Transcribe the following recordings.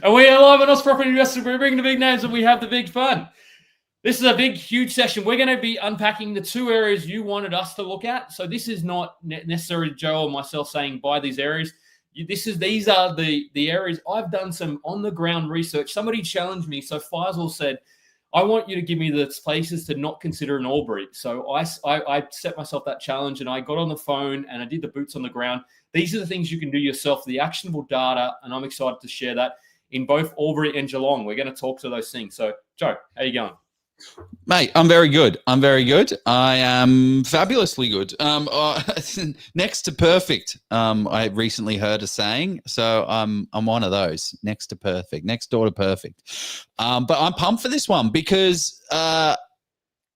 And we are live on Oz Property Investors. We're bringing the big names and we have the big fun. This is a big, huge session. We're going to be unpacking the two areas you wanted us to look at. So this is not necessarily Joe or myself saying buy these areas. These are the areas. I've done some on-the-ground research. Somebody challenged me. So Faisal said, I want you to give me the places to not consider in Albury. So I set myself that challenge and I got on the phone and I did the boots on the ground. These are the things you can do yourself, the actionable data, and I'm excited to share that in both Albury and Geelong. We're going to talk to those things. So, Joe, how you going? Mate, I'm very good. I am fabulously good. Next to perfect. I recently heard a saying, so I'm one of those. Next to perfect, next door to perfect. But I'm pumped for this one because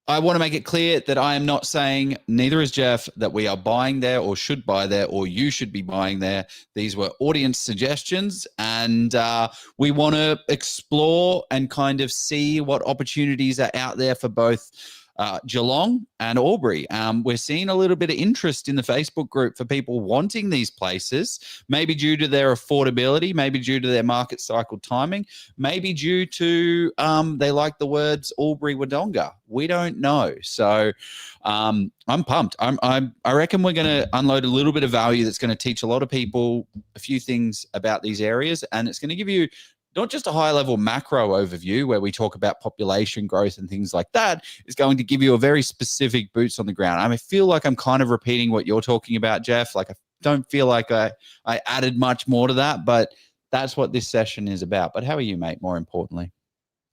I want to make it clear that I am not saying, neither is Jeff, that we are buying there or should buy there or you should be buying there. These were audience suggestions, and we want to explore and kind of see what opportunities are out there for both Geelong and Albury. We're seeing a little bit of interest in the Facebook group for people wanting these places, maybe due to their affordability, maybe due to their market cycle timing, maybe due to they like the words Albury Wodonga. We don't know. So I'm pumped. I reckon we're going to unload a little bit of value that's going to teach a lot of people a few things about these areas, and it's going to give you not just a high-level macro overview where we talk about population growth and things like that, is going to give you a very specific boots on the ground. I feel like I'm kind of repeating what you're talking about, Jeff. Like I don't feel like I added much more to that, but that's what this session is about. But how are you, mate, more importantly?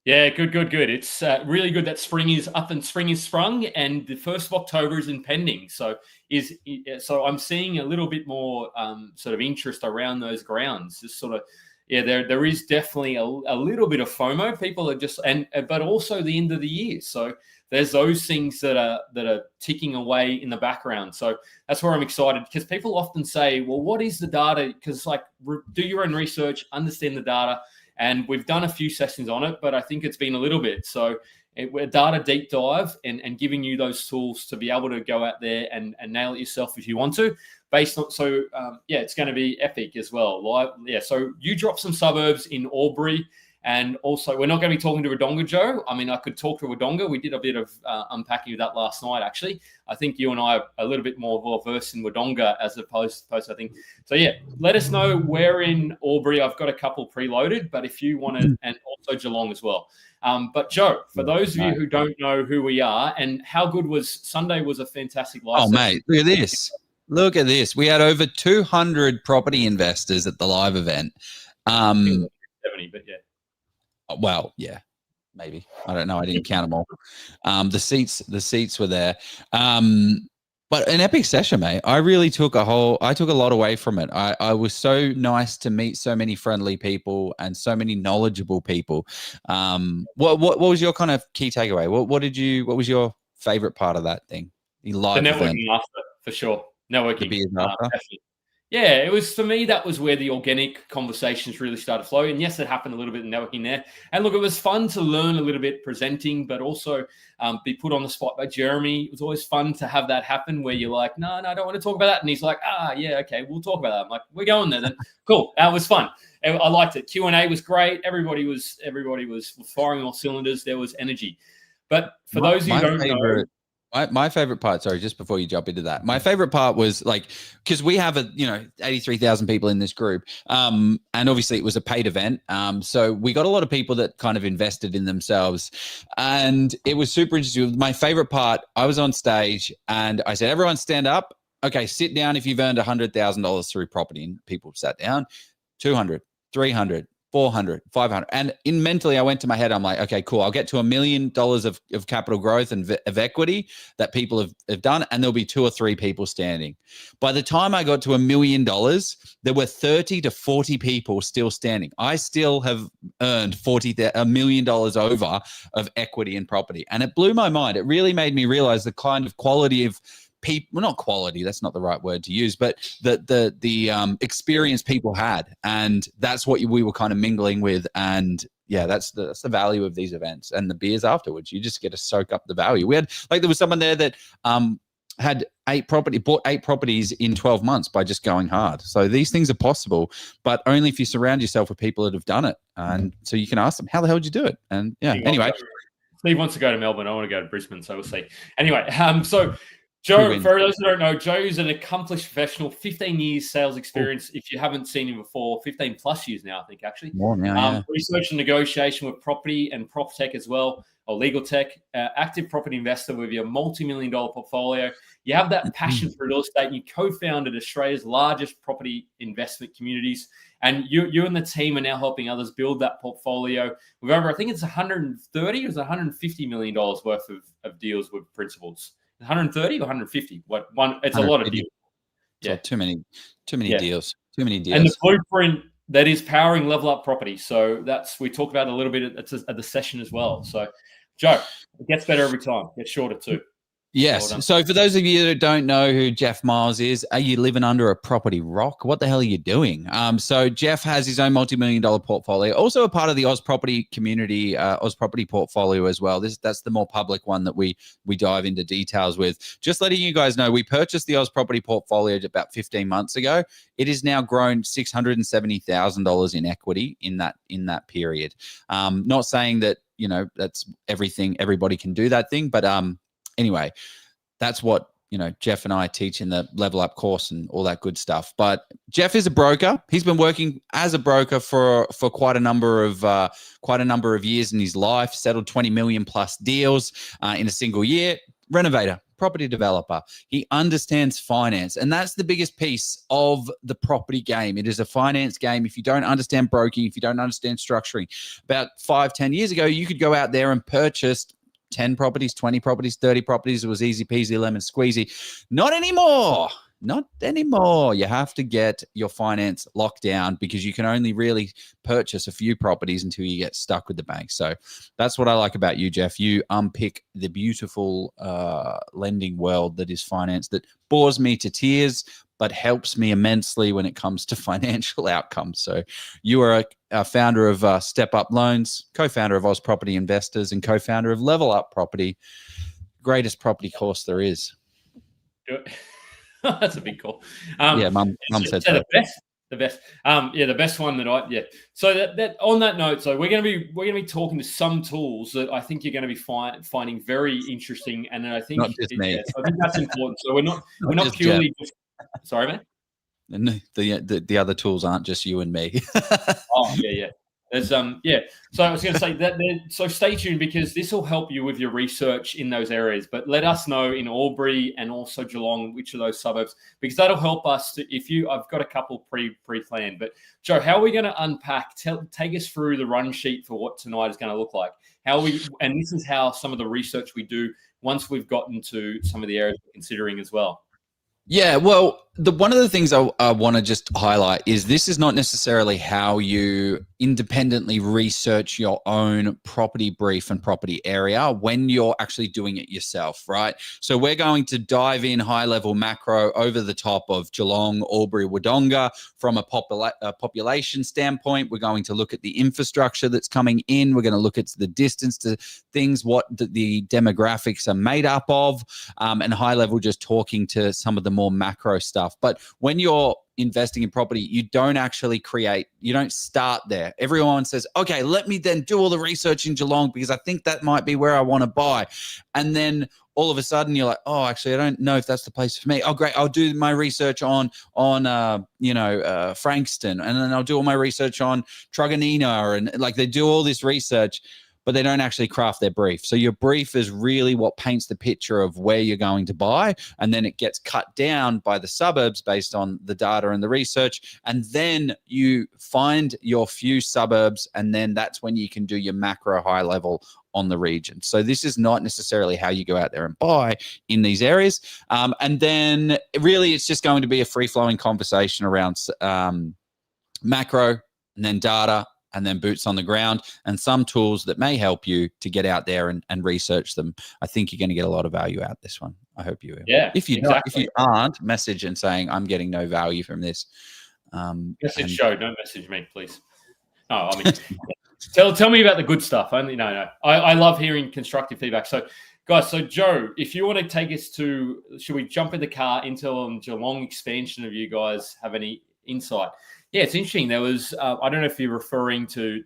Yeah, good. It's really good that spring is up and spring is sprung, and the 1st of October is impending. So I'm seeing a little bit more sort of interest around those grounds. Just sort of, yeah, there is definitely a little bit of FOMO. People are just but also the end of the year. So there's those things that are ticking away in the background. So that's where I'm excited, because people often say, well, what is the data? Because do your own research, understand the data. And we've done a few sessions on it, but I think it's been a little bit. So we're data deep dive and giving you those tools to be able to go out there and nail it yourself if you want to. It's going to be epic as well. So you dropped some suburbs in Albury, and also we're not going to be talking to Wodonga, Joe. I could talk to Wodonga. We did a bit of unpacking of that last night, actually. I think you and I are a little bit more well-versed in Wodonga as opposed, I think. So, yeah, let us know where in Albury. I've got a couple preloaded, but if you want to, and also Geelong as well. But, Joe, for those of you who don't know who we are, and how good Sunday was a fantastic live session. Mate, look at this. We had over 200 property investors at the live event. 70, but yeah. Well, yeah, maybe. I don't know. I didn't count them all. The seats were there. But an epic session, mate. I took a lot away from it. I was so nice to meet so many friendly people and so many knowledgeable people. What was your kind of key takeaway? What was your favorite part of that thing? The networking after, for sure. Networking. Yeah, it was, for me, that was where the organic conversations really started flowing. And yes, it happened a little bit in networking there. And look, it was fun to learn a little bit presenting, but also be put on the spot by Jeremy. It was always fun to have that happen where you're like, no, I don't want to talk about that. And he's like, yeah, okay, we'll talk about that. I'm like, we're going there then. Cool. That was fun. I liked it. Q&A was great. Everybody was firing all cylinders. There was energy. But for those of you who don't know, my favorite part, sorry, just before you jump into that, my favorite part was because we have 83,000 people in this group, and obviously it was a paid event. So we got a lot of people that kind of invested in themselves, and it was super interesting. My favorite part, I was on stage and I said, everyone stand up. Okay, sit down if you've earned $100,000 through property. And people sat down, 200, 300, 400, 500. And mentally, I went to my head, I'm like, okay, cool. I'll get to $1 million of capital growth and of equity that people have done, and there'll be 2 or 3 people standing. By the time I got to $1 million, there were 30 to 40 people still standing. I still have earned $1 million over of equity in property. And it blew my mind. It really made me realize the kind of quality of people, well, not quality, that's not the right word to use, but the experience people had, and that's what we were kind of mingling with. And yeah, that's the value of these events, and the beers afterwards. You just get to soak up the value. We had there was someone there that bought 8 properties in 12 months by just going hard. So these things are possible, but only if you surround yourself with people that have done it. And so you can ask them, how the hell did you do it? And anyway. Steve wants to go to Melbourne. I want to go to Brisbane, so we'll see. Anyway, so Joe, for those who don't know, Joe's an accomplished professional, 15 years sales experience. If you haven't seen him before, 15 plus years now, I think, actually. More now, Research and negotiation with property and prop tech as well, or legal tech. Active property investor with your multi-million-dollar portfolio. You have that passion for real estate, and you co-founded Australia's largest property investment communities. And you and the team are now helping others build that portfolio with over, I think it's 130 or $150 million worth of deals with principals. 130 or 150? It's a lot of deals. Yeah, too many deals. Too many deals. And the blueprint that is powering Level Up Property. So we talked about it a little bit at the session as well. So, Joe, it gets better every time. It gets shorter too. Yes. Well, so for those of you that don't know who Jeff Miles is, are you living under a property rock? What the hell are you doing? So Jeff has his own multi-million-dollar portfolio, also a part of the Oz Property community, Oz Property portfolio as well. That's the more public one that we dive into details with. Just letting you guys know, we purchased the Oz Property portfolio about 15 months ago. It has now grown $670,000 in equity in that period. Not saying that that's everything. Everybody can do that thing, but anyway, that's what Jeff and I teach in the Level Up course and all that good stuff. But Jeff is a broker. He's been working as a broker for quite a number of years in his life. Settled 20 million plus deals in a single year. Renovator, property developer. He understands finance, and that's the biggest piece of the property game. It is a finance game. If you don't understand broking, if you don't understand structuring, about 5-10 years ago, you could go out there and purchase 10 properties, 20 properties, 30 properties. It was easy peasy, lemon squeezy. Not anymore. Not anymore. You have to get your finance locked down because you can only really purchase a few properties until you get stuck with the bank. So that's what I like about you, Jeff. You unpick the beautiful lending world that is finance that bores me to tears, but helps me immensely when it comes to financial outcomes. So you are a founder of Step Up Loans, co-founder of Oz Property Investors, and co-founder of Level Up Property. Greatest property course there is. That's a big call. Mum said so. The best. The best one So that on that note, so we're going to be talking to some tools that I think you're going to be finding very interesting, and I think not just me. So I think that's important. So we're not purely just. Sorry, man. And the other tools aren't just you and me. Oh yeah. There's So I was going to say that. So stay tuned because this will help you with your research in those areas. But let us know in Albury and also Geelong which of those suburbs, because that'll help us. I've got a couple pre-planned. But Joe, how are we going to unpack? Take us through the run sheet for what tonight is going to look like. And this is how some of the research we do once we've gotten to some of the areas we're considering as well. Yeah, well, one of the things I want to just highlight is this is not necessarily how you independently research your own property brief and property area when you're actually doing it yourself, right? So we're going to dive in high level macro over the top of Geelong, Albury, Wodonga from a population standpoint. We're going to look at the infrastructure that's coming in. We're going to look at the distance to things, what the demographics are made up of, and high level just talking to some of the more macro stuff. But when you're investing in property, you don't start there. Everyone says, okay, let me then do all the research in Geelong because I think that might be where I want to buy. And then all of a sudden you're like, oh, actually, I don't know if that's the place for me. Oh, great. I'll do my research on Frankston, and then I'll do all my research on Truganina, and like they do all this research, but they don't actually craft their brief. So your brief is really what paints the picture of where you're going to buy, and then it gets cut down by the suburbs based on the data and the research, and then you find your few suburbs, and then that's when you can do your macro high level on the region. So this is not necessarily how you go out there and buy in these areas. And then really it's just going to be a free-flowing conversation around macro and then data, and then boots on the ground and some tools that may help you to get out there and research them. I think you're going to get a lot of value out of this one. I hope you will. Yeah, if you aren't, message and saying, I'm getting no value from this. Message Joe, don't message me, please. No, I mean, tell me about the good stuff. I love hearing constructive feedback. So Guys, so Joe, if you want to take us to, should we jump in the car into Geelong expansion? Of you guys have any insight? Yeah, it's interesting. There was, I don't know if you're referring to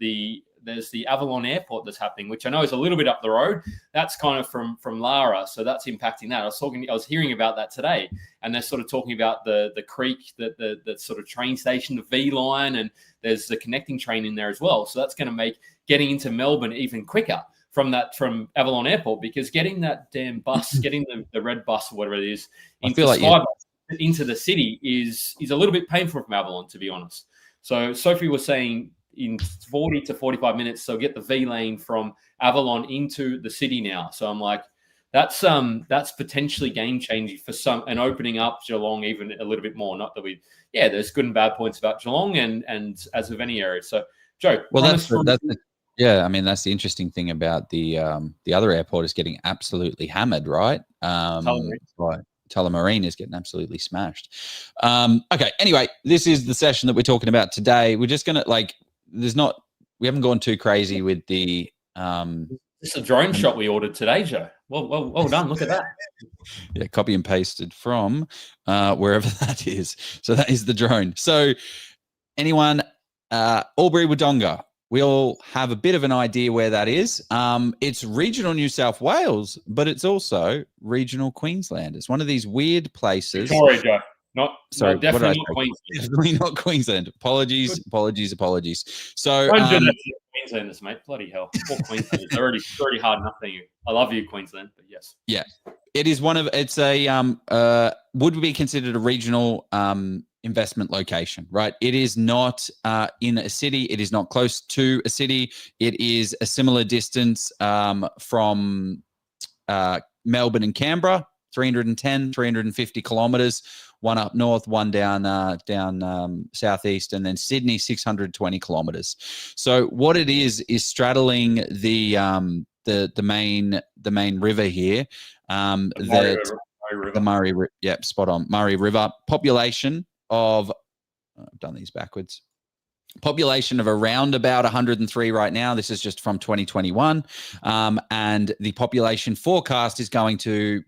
there's the Avalon Airport that's happening, which I know is a little bit up the road. That's kind of from Lara, so that's impacting that. I was hearing about that today, and they're sort of talking about the creek, the sort of train station, the V line, and there's the connecting train in there as well. So that's going to make getting into Melbourne even quicker from Avalon Airport, because getting that damn bus, getting the red bus or whatever it is, into the city is a little bit painful from Avalon, to be honest. So Sophie was saying in 40 to 45 minutes, so get the V lane from Avalon into the city now. So I'm like, that's potentially game changing for some, and opening up Geelong even a little bit more. Not that there's good and bad points about Geelong and as of any area. So Joe, yeah, I mean, that's the interesting thing about the other airport is getting absolutely hammered, right? Tullamarine is getting absolutely smashed. Okay, anyway, this is the session that we're talking about today. We're just gonna we haven't gone too crazy with the It's a drone shot we ordered today, Joe. Well done. Look at that. Yeah, copy and pasted from wherever that is. So that is the drone. So anyone, Albury, Wodonga, we all have a bit of an idea where that is. It's regional New South Wales, but it's also regional Queensland. It's one of these weird places. Sorry, Joe. Definitely not Queensland. Definitely not Queensland. Apologies. So don't do that to Queenslanders, mate. Bloody hell. Poor Queenslanders. They're already hard enough for you. I love you, Queensland, but yes. Yeah. It is it's would be considered a regional investment location, right? It is not in a city. It is not close to a city. It is a similar distance from Melbourne and Canberra, 350 kilometers, one up north, one down southeast, and then Sydney, 620 kilometers. So what it is straddling the main river here. The Murray River. Yep, spot on. Murray River. Population of, I've done these backwards. Population of around about 103 right now. This is just from 2021. And the population forecast is going to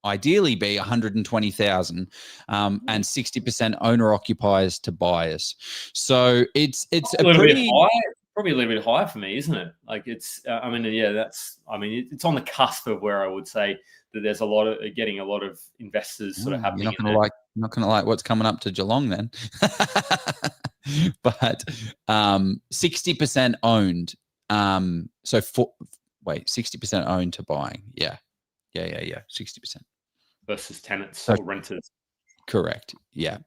ideally be 120,000 and 60% owner occupiers to buyers. So it's a little bit high. Probably a little bit higher for me, isn't it? Like it's it's on the cusp of where I would say that there's getting a lot of investors sort of happening. You're not going to like what's coming up to Geelong then. But 60% owned. 60% owned to buying. Yeah. 60%. Versus tenants or renters. Correct. Yeah.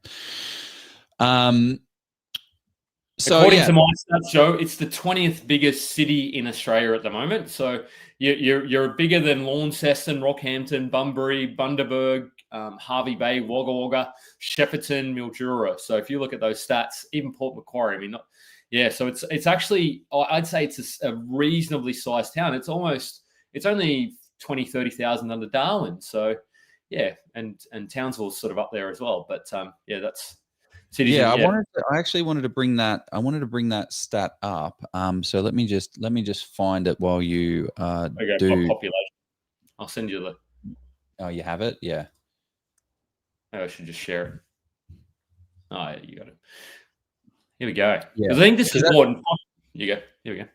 According to my stats, Joe, it's the 20th biggest city in Australia at the moment. So you're bigger than Launceston, Rockhampton, Bunbury, Bundaberg, Hervey Bay, Wagga Wagga, Shepparton, Mildura. So if you look at those stats, even Port Macquarie, so it's actually, I'd say it's a reasonably sized town. It's only 20, 30,000 under Darwin. So yeah, and Townsville's sort of up there as well. But that's cities. Yeah, I actually wanted to bring that. I wanted to bring that stat up. So let me just find it while you do population. I'll send you the. Oh, you have it? Yeah. Maybe I should just share it. Oh, yeah, you got it. Here we go. Yeah. I think this is important. You go. Here we go.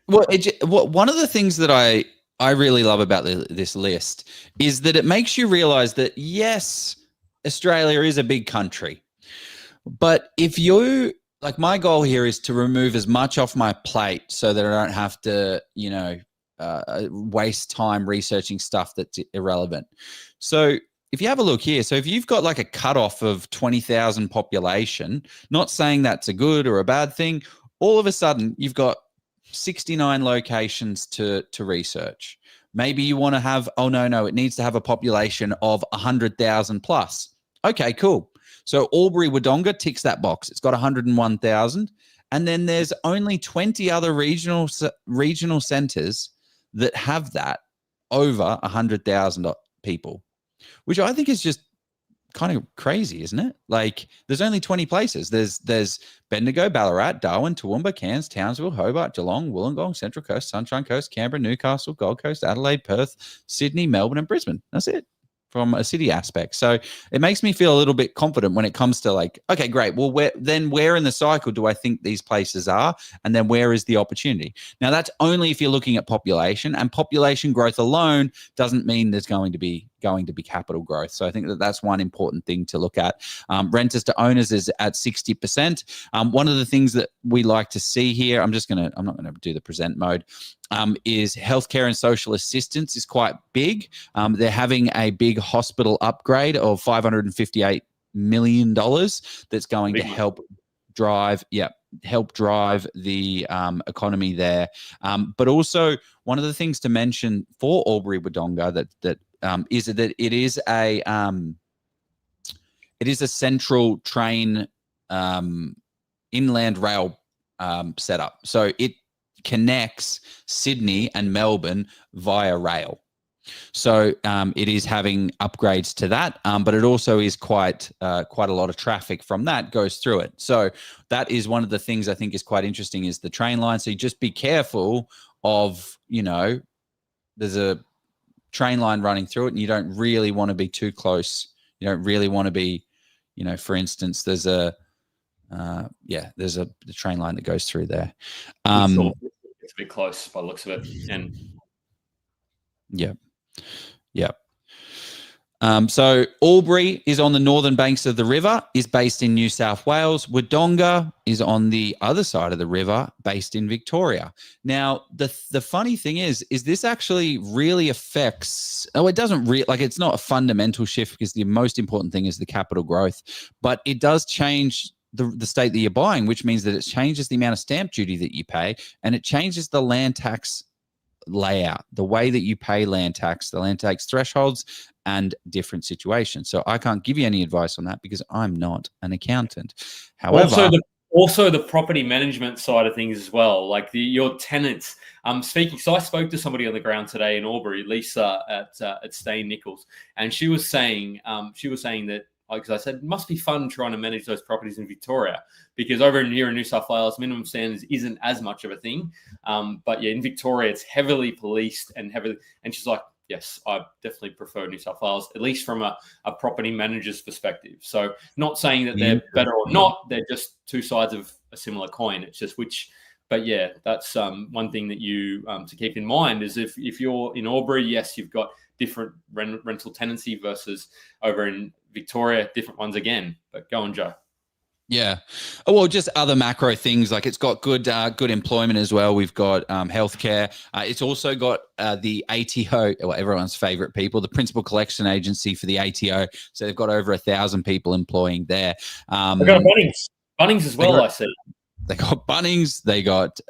Well, one of the things that I really love about this list is that it makes you realize that, yes, Australia is a big country. But if you, like, my goal here is to remove as much off my plate so that I don't have to, waste time researching stuff that's irrelevant. So if you have a look here, so if you've got like a cutoff of 20,000 population, not saying that's a good or a bad thing, all of a sudden you've got 69 locations to research. Maybe you want to have, it needs to have a population of 100,000 plus. Okay, cool. So Albury Wodonga ticks that box. It's got 101,000. And then there's only 20 other regional centres that have that over 100,000 people, which I think is just kind of crazy, isn't it? Like, there's only 20 places. There's Bendigo, Ballarat, Darwin, Toowoomba, Cairns, Townsville, Hobart, Geelong, Wollongong, Central Coast, Sunshine Coast, Canberra, Newcastle, Gold Coast, Adelaide, Perth, Sydney, Melbourne, and Brisbane. That's it from a city aspect. So it makes me feel a little bit confident when it comes to like, okay, great. Well, where in the cycle do I think these places are? And then where is the opportunity? Now, that's only if you're looking at population, and population growth alone doesn't mean there's going to be capital growth. So I think that's one important thing to look at. Renters to owners is at 60%. One of the things that we like to see here, I'm not going to do the present mode, is healthcare and social assistance is quite big. They're having a big hospital upgrade of $558 million that's going to help drive the economy there. But also, one of the things to mention for Albury Wodonga is that it is a central train inland rail setup. So it connects Sydney and Melbourne via rail. So it is having upgrades to that, but it also is quite a lot of traffic from that goes through it. So that is one of the things I think is quite interesting is the train line. So you just be careful of, there's a train line running through it and you don't really want to be too close. You don't really want to be, for instance, there's the train line that goes through there. It's a bit close by the looks of it. And yeah. So Albury is on the northern banks of the river, is based in New South Wales. Wodonga is on the other side of the river, based in Victoria. Now, the funny thing is this actually really affects, it doesn't it's not a fundamental shift because the most important thing is the capital growth, but it does change the state that you're buying, which means that it changes the amount of stamp duty that you pay, and it changes the land tax layout, the way that you pay land tax, the land tax thresholds, and different situations. So I can't give you any advice on that because I'm not an accountant. However, also the property management side of things as well, like your tenants. So I spoke to somebody on the ground today in Albury, Lisa at Stain Nichols, and she was saying that, because I said, it must be fun trying to manage those properties in Victoria, because over here in New South Wales, minimum standards isn't as much of a thing. But yeah, in Victoria, it's heavily policed and she's like, yes, I definitely prefer New South Wales, at least from a property manager's perspective. So not saying that they're better or not, they're just two sides of a similar coin. It's just but yeah, that's one thing that you to keep in mind is if you're in Albury, yes, you've got different rental tenancy versus over in Victoria, different ones again. But go on, Joe. Yeah. Well, just other macro things, like it's got good employment as well. We've got healthcare. It's also got the ATO, everyone's favorite people, the principal collection agency for the ATO. So they've got over 1,000 people employing there. They've got Bunnings as well, I see. They got Bunnings. They got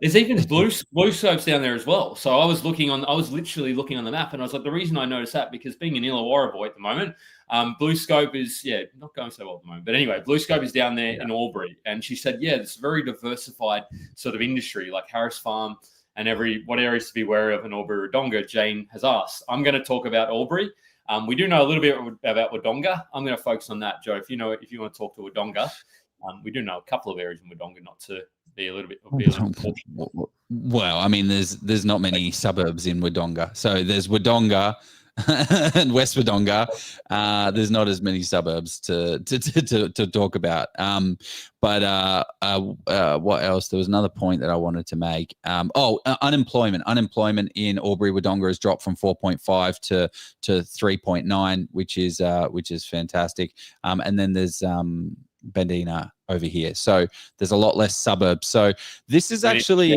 there's even blue scopes down there as well. So I was literally looking on the map, and I was like, the reason I noticed that, because being an Illawarra boy at the moment, blue scope is not going so well at the moment. But anyway, blue scope is down there in Albury, and she said, it's a very diversified sort of industry, like Harris Farm and what areas to be wary of in Albury Wodonga. Jane has asked. I'm going to talk about Albury. We do know a little bit about Wodonga. I'm going to focus on that, Joe. If you want to talk to Wodonga, we do know a couple of areas in Wodonga, not to be a little bit. Well, I mean, there's not many suburbs in Wodonga. So there's Wodonga and West Wodonga. There's not as many suburbs to talk about. But what else? There was another point that I wanted to make. Unemployment. Unemployment in Albury Wodonga has dropped from 4.5 to 3.9, which is fantastic. And then there's Bendina over here. So there's a lot less suburbs. So this is actually.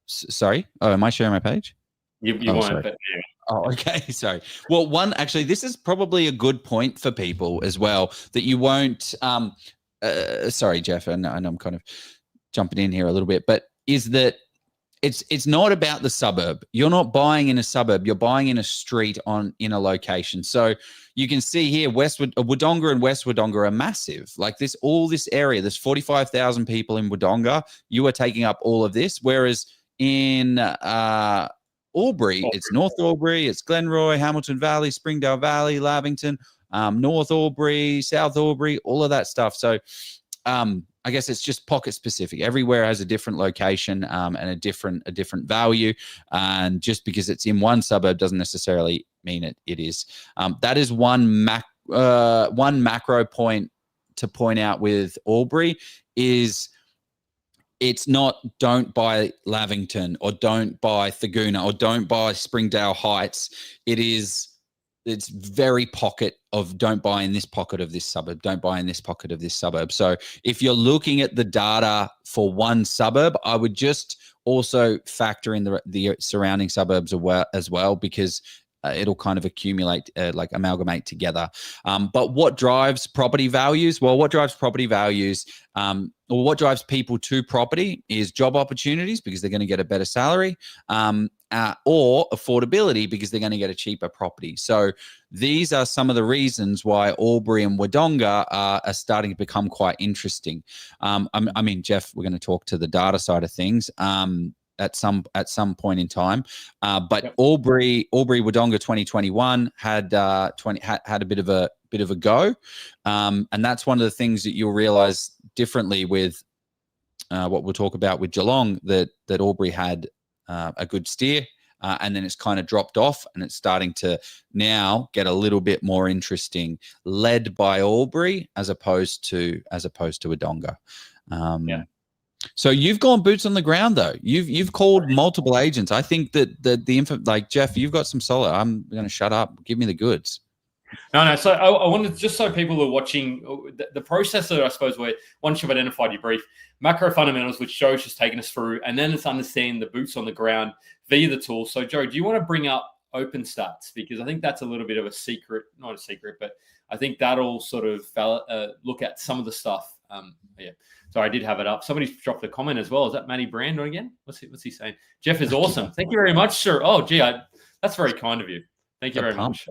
Sorry. Oh, am I sharing my page? You won't. But yeah. Oh, okay. Sorry. Well, this is probably a good point for people as well, that you won't. Sorry, Jeff, and I'm kind of jumping in here a little bit, but is that it's not about the suburb. You're not buying in a suburb. You're buying in a street in a location. So you can see here, Wodonga and West Wodonga are massive. Like this area, there's 45,000 people in Wodonga. You are taking up all of this, whereas in Albury, it's North Albury, it's Glenroy, Hamilton Valley, Springdale Valley, Lavington, North Albury, South Albury, all of that stuff. So I guess it's just pocket specific. Everywhere has a different location and a different value. And just because it's in one suburb doesn't necessarily mean it is. That is one macro point to point out with Albury is it's not don't buy Lavington or don't buy Thaguna or don't buy Springdale Heights. It's very pocket of don't buy in this pocket of this suburb, don't buy in this pocket of this suburb. So if you're looking at the data for one suburb, I would just also factor in the surrounding suburbs as well, because it'll kind of accumulate, amalgamate together. But what drives property values? Well, what drives property values or what drives people to property is job opportunities, because they're going to get a better salary, or affordability, because they're going to get a cheaper property. So these are some of the reasons why Albury and Wodonga are starting to become quite interesting. I mean, Jeff, we're going to talk to the data side of things at some point in time. But yep. Albury Wodonga 2021 had a bit of a go, and that's one of the things that you'll realize differently with what we'll talk about with Geelong, that Albury had a good steer, and then it's kind of dropped off, and it's starting to now get a little bit more interesting, led by Albury as opposed to Wodonga. Yeah. So you've gone boots on the ground, though. You've called multiple agents. I think that the info, like Jeff, you've got some solid. I'm going to shut up. Give me the goods. No. So I wanted, just so people are watching, the process that I suppose where once you've identified your brief, macro fundamentals, which Joe's just taken us through, and then it's understanding the boots on the ground via the tool. So Joe, do you want to bring up OpenStats? Because I think that's a little bit of a secret, not a secret, but I think that'll sort of look at some of the stuff. Yeah. So I did have it up. Somebody's dropped a comment as well. Is that Matty Brandon again? What's he saying? Jeff is awesome. Thank you very much, sir. Oh, gee, that's very kind of you. Thank you very much.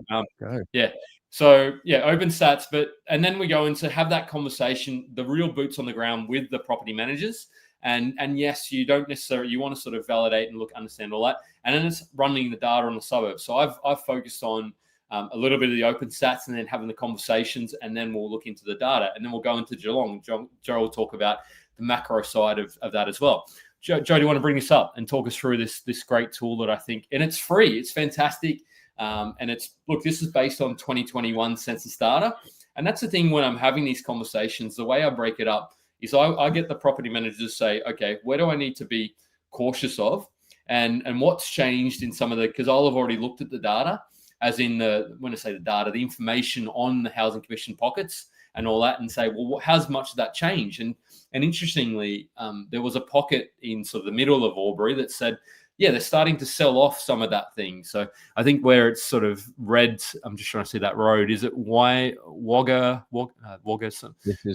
Yeah. So yeah, OpenStats, and then we go into have that conversation, the real boots on the ground with the property managers. And yes, you don't necessarily, you want to sort of validate and understand all that. And then it's running the data on the suburbs. So I've focused on a little bit of the OpenStats and then having the conversations, and then we'll look into the data, and then we'll go into Geelong. Joe will talk about the macro side of that as well. Joe, do you want to bring this up and talk us through this great tool that I think, and it's free, it's fantastic. And this is based on 2021 census data. And that's the thing when I'm having these conversations, the way I break it up is I get the property managers to say, okay, where do I need to be cautious of? And what's changed in some of because I'll have already looked at the data, as in when I say the data, the information on the Housing Commission pockets and all that, and say, well, how's much of that changed? And interestingly, there was a pocket in sort of the middle of Albury that said, yeah, they're starting to sell off some of that thing. So I think where it's sort of red, I'm just trying to see that road. Is it Wodonga?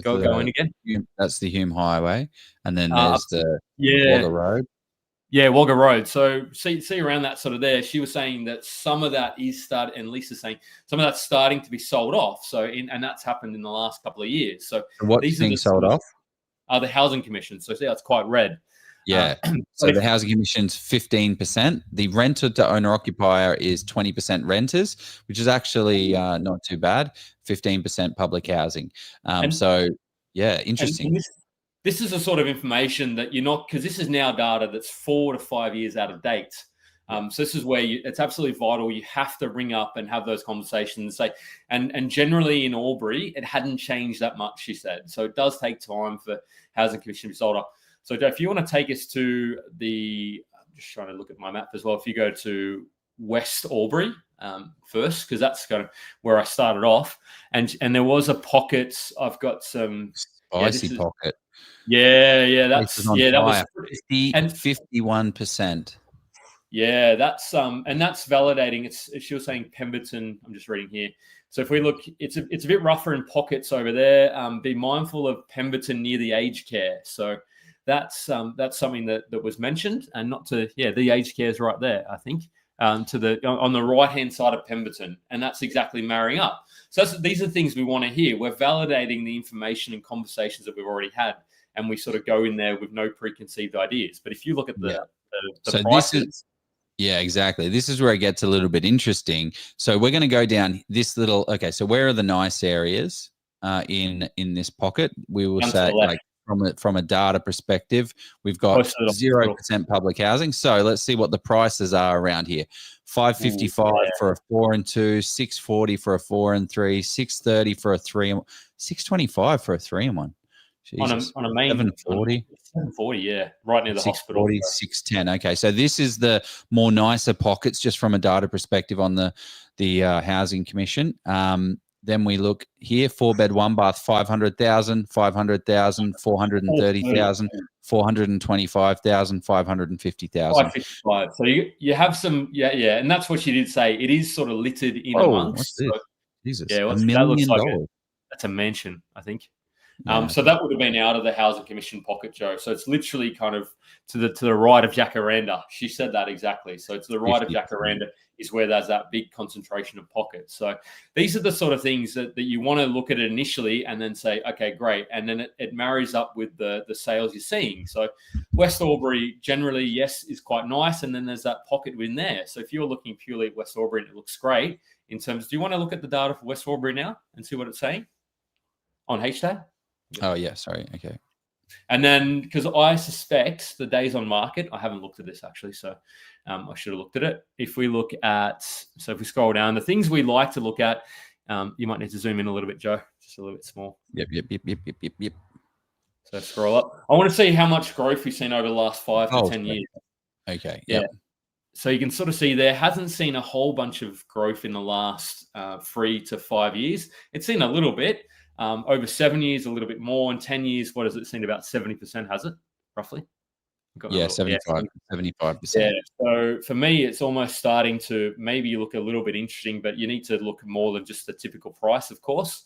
Going again? That's the Hume Highway, and then there's the Wodonga Road. Yeah, Wodonga Road. So see around that sort of there. She was saying that some of that is and Lisa's saying some of that's starting to be sold off. So and that's happened in the last couple of years. So what's being sold off? The Housing Commission. So see, that's quite red. Yeah. So the Housing Commission's 15%. The renter to owner occupier is 20% renters, which is actually not too bad. 15% public housing. So yeah, interesting. This is the sort of information that you're not, because this is now data that's 4 to 5 years out of date. So this is where it's absolutely vital. You have to ring up and have those conversations and say, and generally in Albury, it hadn't changed that much, she said. So it does take time for Housing Commission to be sold up. So Joe, if you want to take us to I'm just trying to look at my map as well. If you go to West Albury first, because that's kind of where I started off. And there was a pocket. I've got some spicy pocket. Yeah, that was 51%. Yeah, that's and that's validating. She was saying Pemberton. I'm just reading here. So if we look, it's a bit rougher in pockets over there. Be mindful of Pemberton near the aged care. So that's something that was mentioned, and not to the aged care is right there, I think, on the right hand side of Pemberton, and that's exactly marrying up. So these are things we want to hear. We're validating the information and conversations that we've already had, and we sort of go in there with no preconceived ideas. But if you look at the prices, Yeah, exactly. This is where it gets a little bit interesting. So we're going to go down this little. Okay, so where are the nice areas in this pocket? We will Down to the say, left, like from a data perspective, we've got close to the 0% public housing. So let's see what the prices are around here. Ooh, 555 yeah. for a 4 and 2, 640 for a 4 and 3, 630 for a 3 and 625 for a 3 and 1. Jesus. On a main 740. 740, yeah, right near the hospital. 640, 610. Okay, so this is the more nicer pockets just from a data perspective on the Housing Commission. Then we look here, 4-bed, 1-bath, 500,000, 500,000, 430,000, 425,000, 550,000. 555. So you have some, yeah, and that's what she did say. It is sort of littered in Oh, what's amongst. this? So, Jesus, yeah, $1 that looks million. like that's a mansion, I think. Yeah, So that would have been out of the Housing Commission pocket, Joe. So it's literally kind of to the right of Jacaranda. She said that exactly. So to the right of 50%. Jacaranda is where there's that big concentration of pockets. So these are the sort of things that you want to look at it initially and then say, okay, great. And then it marries up with the sales you're seeing. So West Albury generally, yes, is quite nice. And then there's that pocket in there. So if you're looking purely at West Albury and it looks great in terms, do you want to look at the data for West Albury now and see what it's saying on HTAG? Oh, yeah, sorry. Okay. And then, because I suspect the days on market, I haven't looked at this actually, so I should have looked at it. If we look at, so if we scroll down, the things we like to look at, you might need to zoom in a little bit, Joe, just a little bit small. Yep. So scroll up. I want to see how much growth we've seen over the last 5 to 10 years. Okay. Yeah. Yep. So you can sort of see there hasn't seen a whole bunch of growth in the last 3 to 5 years. It's seen a little bit. Over 7 years, a little bit more. In 10 years, what has it seen? About 70%, has it, roughly? Yeah, 75%. Yeah. So for me, it's almost starting to maybe look a little bit interesting, but you need to look more than just the typical price, of course.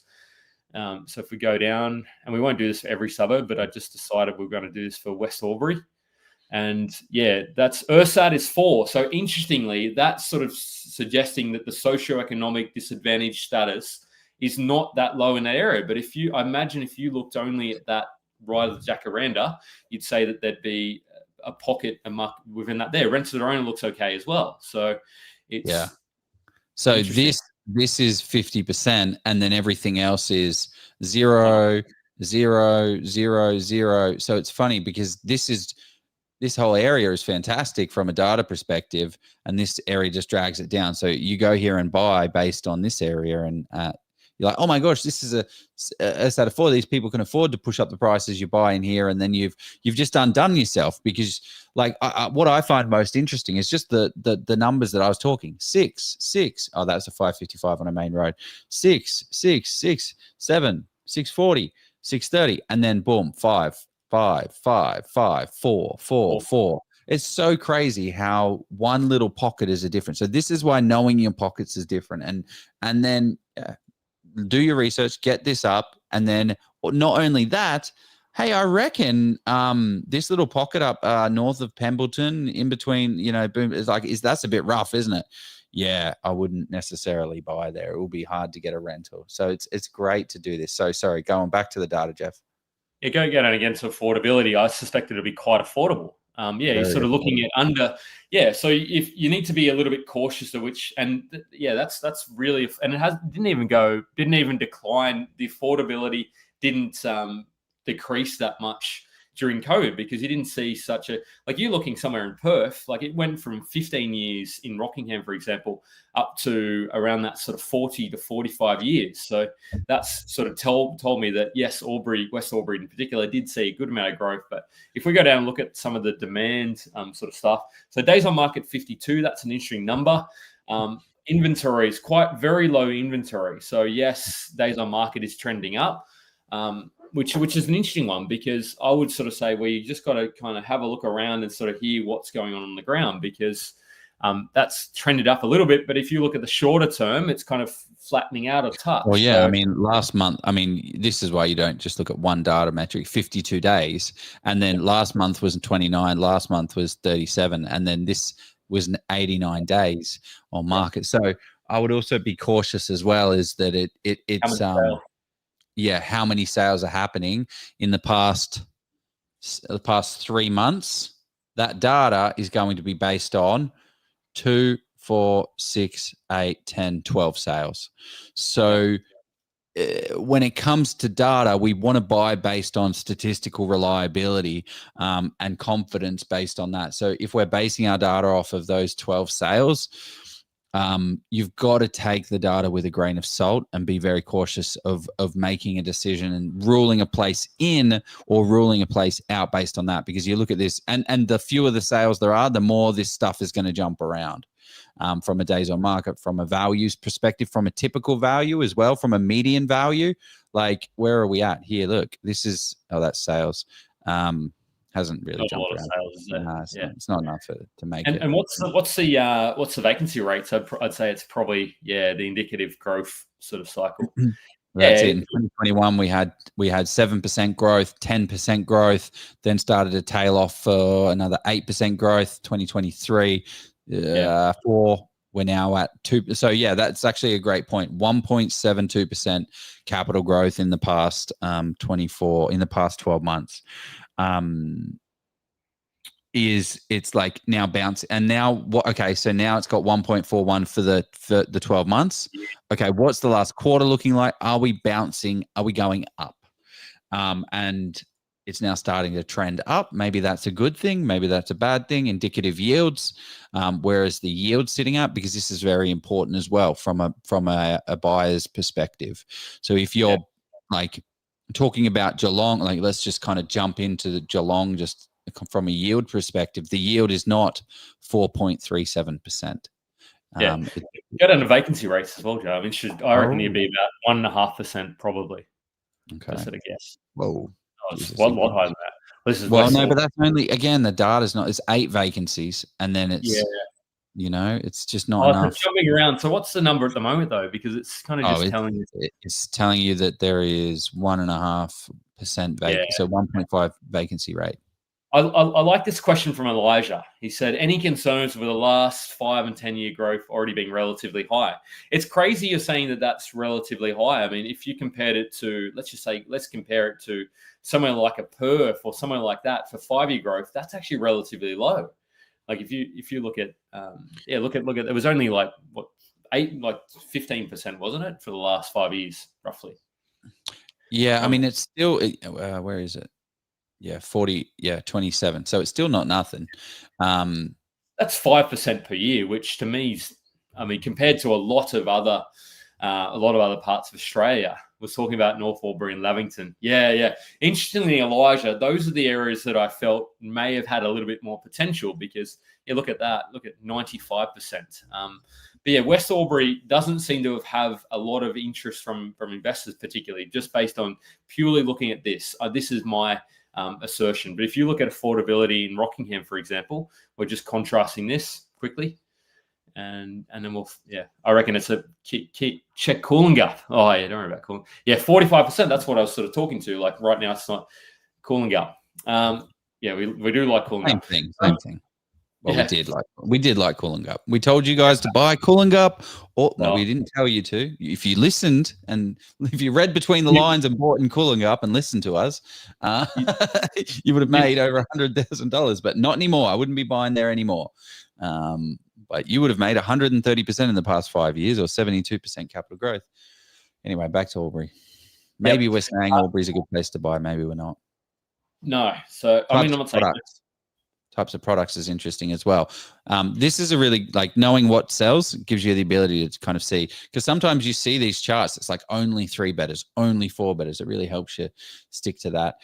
So if we go down, and we won't do this for every suburb, but I just decided we're going to do this for West Albury. And yeah, that's URSAT is 4. So interestingly, that's sort of suggesting that the socioeconomic disadvantage status is not that low in that area. But I imagine if you looked only at that right of the Jacaranda, you'd say that there'd be a pocket within that there. Rent to their own looks okay as well. So it's So this is 50%, and then everything else is 0, 0, 0, 0. So it's funny because this whole area is fantastic from a data perspective, and this area just drags it down. So you go here and buy based on this area, and you're like, oh my gosh, this is a 4. These people can afford to push up the prices you buy in here, and then you've just undone yourself because, like, what I find most interesting is just the numbers that I was talking. 6. Oh, that's a 555 on a main road. 6, 6, 6, 7, 640, 630, and then boom, 5, 5, 5, 5, 4, 4, 4. It's so crazy how one little pocket is a difference. So this is why knowing your pockets is different, and then do your research, get this up, and then not only that, hey, I reckon this little pocket up north of Pembleton, in between, that's a bit rough, isn't it? Yeah, I wouldn't necessarily buy there. It will be hard to get a rental. So it's great to do this. So sorry, going back to the data, Jeff. Yeah, go again and against affordability. I suspect it'll be quite affordable. You're sort of looking at under. Yeah, so if you need to be a little bit cautious of which, and that's really, and it didn't even decline. The affordability didn't decrease that much during COVID because you didn't see such a, like, you're looking somewhere in Perth, like it went from 15 years in Rockingham, for example, up to around that sort of 40 to 45 years. So that's sort of told me that, yes, West Albury in particular, did see a good amount of growth. But if we go down and look at some of the demand sort of stuff, so days on market 52, that's an interesting number. Inventory is quite very low inventory. So yes, days on market is trending up. Which is an interesting one because I would sort of say, well, you just got to kind of have a look around and sort of hear what's going on the ground because that's trended up a little bit. But if you look at the shorter term, it's kind of flattening out a touch. Well, yeah, so, last month, this is why you don't just look at one data metric, 52 days. And then last month was 29, last month was 37. And then this was 89 days on market. So I would also be cautious as well, is that it's how many sales are happening in the past 3 months. That data is going to be based on 2, 4, 6, 8, 10, 12 sales. So when it comes to data, we want to buy based on statistical reliability and confidence based on that. So if we're basing our data off of those 12 sales, you've got to take the data with a grain of salt and be very cautious of making a decision and ruling a place in or ruling a place out based on that. Because you look at this, and the fewer the sales there are, the more this stuff is going to jump around. From a days on market, from a values perspective, from a typical value as well, from a median value. Like, where are we at here? Look, this is, that's sales. Hasn't really jumped around. Sales, it's not enough to make it. And what's the vacancy rate? So I'd say it's probably the indicative growth sort of cycle. That's it. In 2021, we had 7% growth, 10% growth, then started to tail off for another 8% growth. 2023. 4, we're now at 2. So that's actually a great point. 1.72% capital growth in the past 12 months. It's like now bounce, and now what? Okay, so now it's got 1.41 for the 12 months. Okay, what's the last quarter looking like? Are we bouncing? Are we going up? And it's now starting to trend up. Maybe that's a good thing. Maybe that's a bad thing. Indicative yields, whereas the yield's sitting up, because this is very important as well from a buyer's perspective. So if you're like talking about Geelong, like let's just kind of jump into the Geelong just from a yield perspective. The yield is not 4.37%. Go down to vacancy rates as well, Joe. I mean, I reckon it'd be about 1.5% probably. Okay. Just at a guess. Whoa. It's a lot higher than that. But that's only, again, the data's not, it's 8 vacancies, and then it's, it's just not enough. It's jumping around. So what's the number at the moment, though? Because it's kind of just telling you. It's telling you that there is 1.5% vacancy, so 1.5 vacancy rate. I like this question from Elijah. He said, any concerns with the last 5 and 10 year growth already being relatively high? It's crazy you're saying that that's relatively high. I mean, if you compared it to, let's compare it to somewhere like a Perth or somewhere like that for 5-year growth, that's actually relatively low. Like if you look at, look at, it was only like 15%, wasn't it, for the last 5 years, roughly? Yeah. I mean, it's still, where is it? 27. So it's still not nothing. That's 5% per year, which to me is, I mean, compared to a lot of other parts of Australia. We're talking about North Albury and Lavington. Yeah. Interestingly, Elijah, those are the areas that I felt may have had a little bit more potential, because look at that. Look at 95%. But West Albury doesn't seem to have a lot of interest from investors, particularly just based on purely looking at this. This is my assertion. But if you look at affordability in Rockingham, for example, we're just contrasting this quickly. And then I reckon it's a check Coolangatta. Oh yeah, don't worry about Coolangatta. 45%. That's what I was sort of talking to. Like right now, it's not Coolangatta. We do like Coolangatta. Same thing. Well, we did like Coolangatta. We told you guys to buy Coolangatta. No, we didn't tell you to. If you listened and if you read between the lines and bought in Coolangatta and listened to us, you would have made over $100,000. But not anymore. I wouldn't be buying there anymore. But you would have made 130% in the past 5 years, or 72% capital growth. Anyway, back to Albury. Maybe we're saying Albury's a good place to buy. Maybe we're not. No. So, I mean, I'm not saying this. Types of products is interesting as well. This is a really, like, knowing what sells gives you the ability to kind of see, because sometimes you see these charts, it's like only 3 betters, only 4 betters. It really helps you stick to that.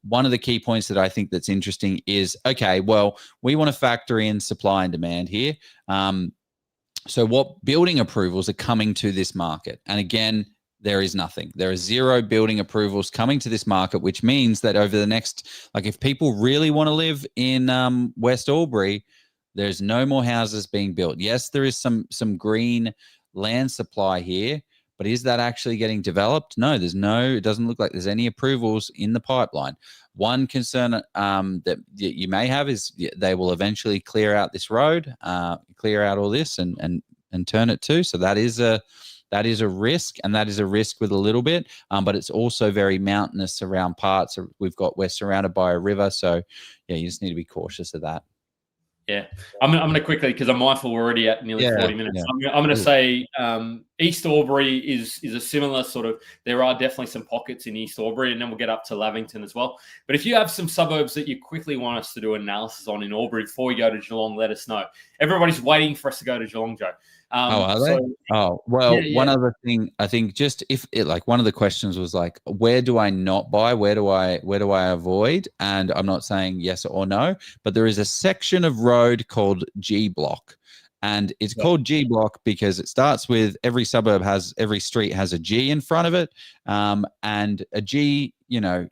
One of the key points that I think that's interesting is, okay, well, we want to factor in supply and demand here. So what building approvals are coming to this market? And again, there is nothing. There are 0 building approvals coming to this market, which means that over the next, like, if people really want to live in West Albury, there's no more houses being built. Yes, there is some green land supply here, but is that actually getting developed? No, it doesn't look like there's any approvals in the pipeline. One concern that you may have is they will eventually clear out this road, clear out all this and turn it to. So that is a risk, and that is a risk with a little bit, but it's also very mountainous around parts. We're surrounded by a river, so you just need to be cautious of that. Yeah, I'm going to quickly, because I'm mindful we're already at nearly 40 minutes. Yeah. I'm going to say East Albury is a similar sort of. There are definitely some pockets in East Albury, and then we'll get up to Lavington as well. But if you have some suburbs that you quickly want us to do analysis on in Albury before we go to Geelong, let us know. Everybody's waiting for us to go to Geelong, Joe. Are they? Well, one other thing, I think, just if it, like, one of the questions was like, where do I not buy? Where do I avoid? And I'm not saying yes or no, but there is a section of road called G Block. And it's called G Block because it starts with every street has a G in front of it. And a G,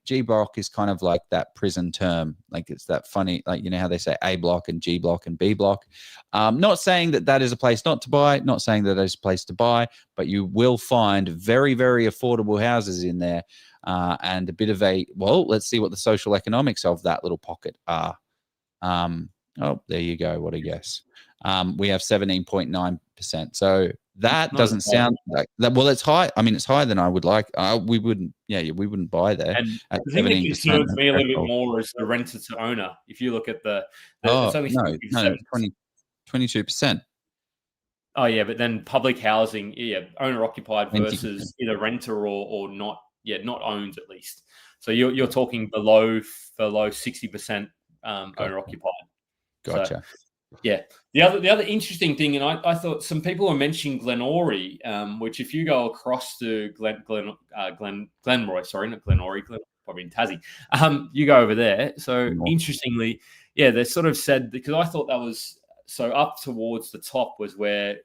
G Block is kind of like that prison term. Like, it's that funny, like, how they say A Block and G Block and B Block. Not saying that is a place not to buy, not saying that is a place to buy, but you will find very, very affordable houses in there. And a bit of let's see what the social economics of that little pocket are. There you go. What a guess. We have 17.9%. So that doesn't sound like that. Well, it's high. I mean, it's higher than I would like. We wouldn't buy there. And the thing that concerns me a little bit more is the renter to owner. If you look at it's only 22%. Oh yeah, but then public housing, owner occupied versus either renter or not. Yeah, not owned at least. So you're talking below 60% owner occupied. Gotcha. So, yeah. The other interesting thing, and I thought some people were mentioning Glenorrey, which if you go across to Glenroy, sorry, not Glenorrey, probably in Tassie, you go over there. So interestingly, they sort of said, because I thought that was so up towards the top was where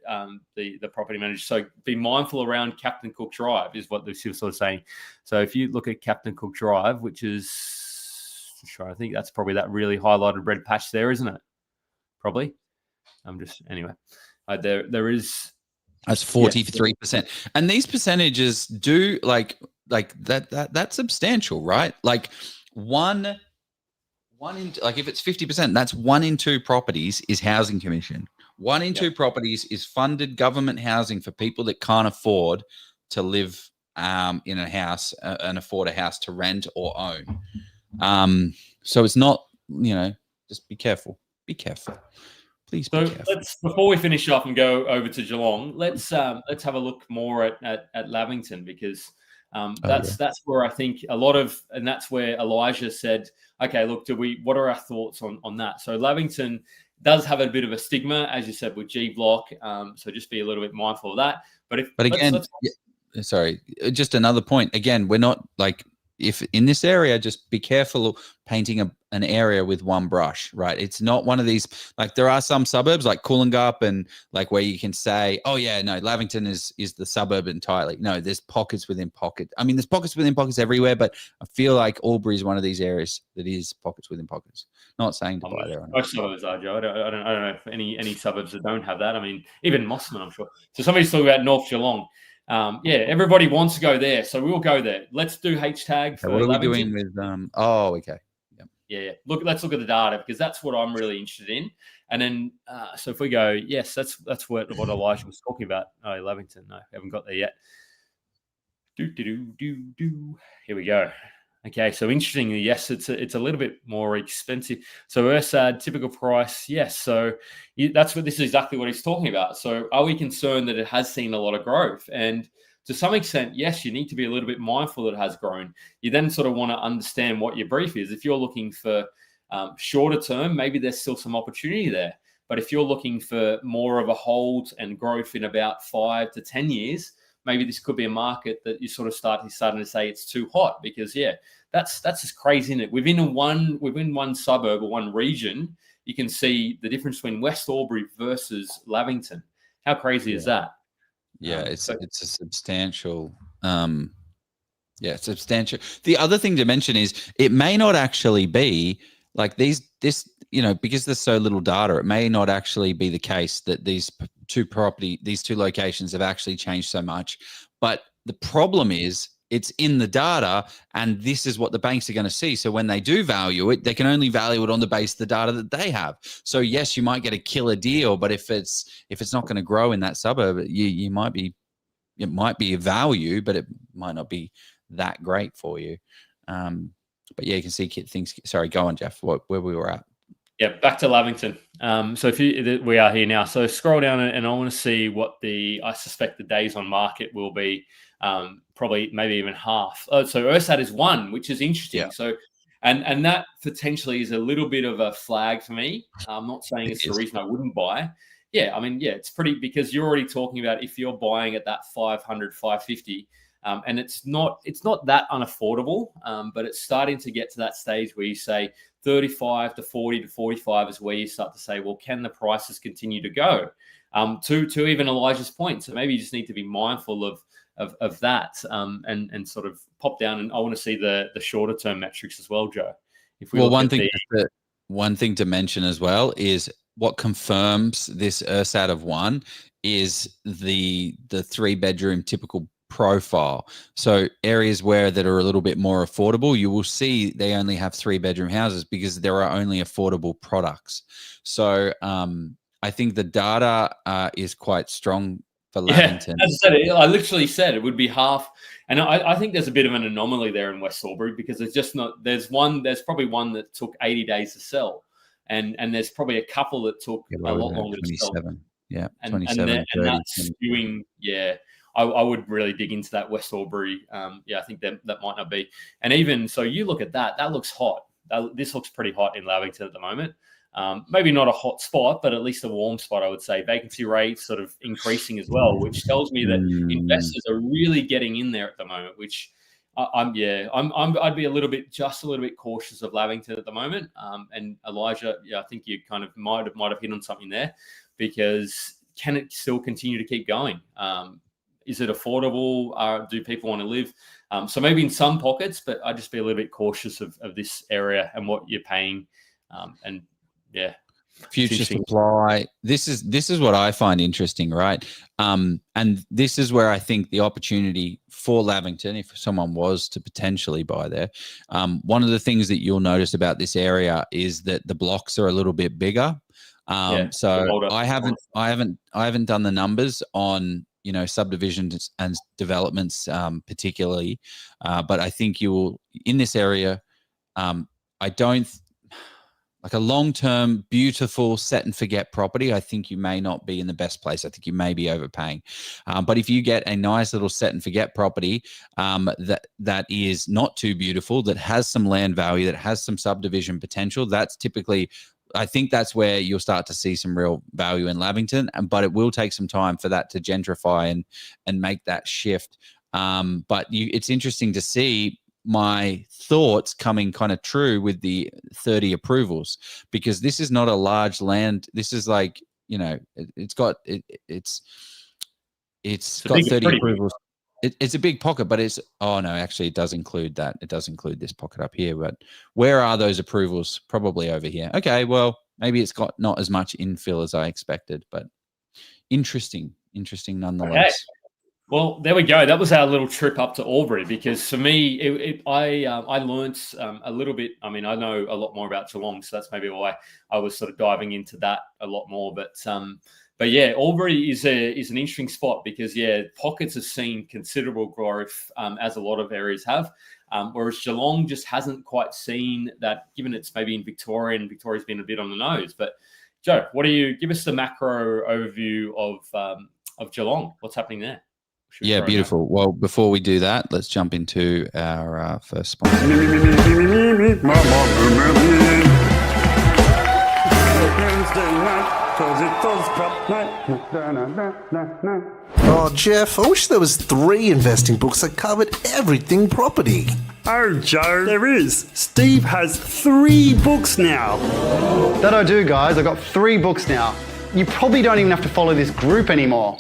the property manager. So be mindful around Captain Cook Drive is what they're sort of saying. So if you look at Captain Cook Drive, which is, I think that's probably that really highlighted red patch there, isn't it? Probably. There is. That's 43%, and these percentages do like that's substantial, right? Like one in, like, if it's 50%, that's 1 in 2 properties is housing commission. 1 in 2 properties is funded government housing for people that can't afford to live in a house and afford a house to rent or own. So it's not, just be careful. Be careful. Please be careful. Before we finish off and go over to Geelong, let's have a look more at Lavington, because that's where I think a lot of, and that's where Elijah said, okay, look, what are our thoughts on that? So Lavington does have a bit of a stigma, as you said, with G Block. So just be a little bit mindful of that. Sorry, just another point. Again, we're not like, if in this area, just be careful of painting an area with one brush, right? It's not one of these, like, there are some suburbs like Coolongup and like where you can say, oh yeah, no, Lavington is the suburb entirely. No, there's pockets within pockets. I mean, there's pockets within pockets everywhere, but I feel like Albury is one of these areas that is pockets within pockets. Not saying to buy there. Most suburbs are, Joe. I don't know if any suburbs that don't have that. I mean, even Mossman, I'm sure. So somebody's talking about North Geelong. Everybody wants to go there, so we'll go there. Let's do hashtag for what are Lavington. We doing with okay. Let's look at the data, because that's what I'm really interested in. And then so if we go, yes, that's what Elijah was talking about. Oh, Lavington, no, haven't got there yet. Here we go. Okay, so interestingly, yes, it's a little bit more expensive. So Ursad, typical price, yes. So this is exactly what he's talking about. So are we concerned that it has seen a lot of growth? And to some extent, yes, you need to be a little bit mindful that it has grown. You then sort of want to understand what your brief is. If you're looking for shorter term, maybe there's still some opportunity there. But if you're looking for more of a hold and growth in about 5 to 10 years, maybe this could be a market that you sort of starting to say it's too hot, because that's just crazy, isn't it? Within one suburb or one region, you can see the difference between West Albury versus Lavington. How crazy is that? Yeah, it's a substantial. Substantial. The other thing to mention is it may not actually be like this, because there's so little data, it may not actually be the case that these two locations have actually changed so much. But the problem is it's in the data, and this is what the banks are going to see. So when they do value it, they can only value it on the base of the data that they have. So yes, you might get a killer deal, but if it's not going to grow in that suburb, it might be a value, but it might not be that great for you. But yeah, you can see things. Sorry, go on, Jeff. Where we were at. Yeah, back to Lavington. So we are here now. So scroll down and I want to see what I suspect the days on market will be. Probably maybe even half. So URSAT is 1, which is interesting. Yeah. So, and that potentially is a little bit of a flag for me. I'm not saying it's the reason I wouldn't buy. Yeah, I mean, yeah, it's pretty, because you're already talking about if you're buying at that 500, 550, and it's not that unaffordable, but it's starting to get to that stage where you say 35 to 40 to 45 is where you start to say, well, can the prices continue to go? To even Elijah's point. So maybe you just need to be mindful of that, and sort of pop down. And I want to see the shorter term metrics as well, Joe. If we one thing to mention as well is what confirms this URSAT of 1 is the 3-bedroom typical profile. So areas that are a little bit more affordable, you will see they only have 3-bedroom houses because there are only affordable products. So I think the data is quite strong for Lavington. Yeah, as I said, I literally said it would be half. And I think there's a bit of an anomaly there in West Albury, because it's just not, there's probably one that took 80 days to sell. And there's probably a couple that took a lot longer to sell. Yeah, and 27, and 30, that's skewing. Yeah, I would really dig into that West Albury. I think that might not be. And even so, you look at that looks hot. This looks pretty hot in Lavington at the moment. Maybe not a hot spot, but at least a warm spot, I would say. Vacancy rates sort of increasing as well, which tells me that investors are really getting in there at the moment, which I'd be a little bit cautious of Lavington at the moment. And Elijah, I think you kind of might have hit on something there, because can it still continue to keep going? Is it affordable? Do people want to live? So maybe in some pockets, but I'd just be a little bit cautious of this area and what you're paying. And yeah, future supply. This is what I find interesting, right? And this is where I think the opportunity for Lavington, if someone was to potentially buy there, one of the things that you'll notice about this area is that the blocks are a little bit bigger. So I haven't done the numbers on subdivisions and developments particularly, but I think you will in this area. I don't. Like a long-term, beautiful set and forget property, I think you may not be in the best place. I think you may be overpaying. But if you get a nice little set and forget property that is not too beautiful, that has some land value, that has some subdivision potential, that's typically, I think that's where you'll start to see some real value in Lavington. But it will take some time for that to gentrify and make that shift. But it's interesting to see my thoughts coming kind of true with the 30 approvals, because this is not a large land. This is like, it's got 30 approvals. It's a big pocket, but actually it does include that. It does include this pocket up here, but where are those approvals? Probably over here. Okay. Well, maybe it's got not as much infill as I expected, but interesting nonetheless. Okay. Well, there we go. That was our little trip up to Albury, because for me, I learnt a little bit. I mean, I know a lot more about Geelong, so that's maybe why I was sort of diving into that a lot more. But yeah, Albury is an interesting spot, because pockets have seen considerable growth, as a lot of areas have, whereas Geelong just hasn't quite seen that, given it's maybe in Victoria, and Victoria's been a bit on the nose. But Joe, give us the macro overview of Geelong? What's happening there? Yeah, beautiful. Well, before we do that, let's jump into our first sponsor. Oh, Jeff, I wish there was 3 investing books that covered everything property. Oh, Joe, there is. Steve has 3 books now. That I do, guys. I've got 3 books now. You probably don't even have to follow this group anymore.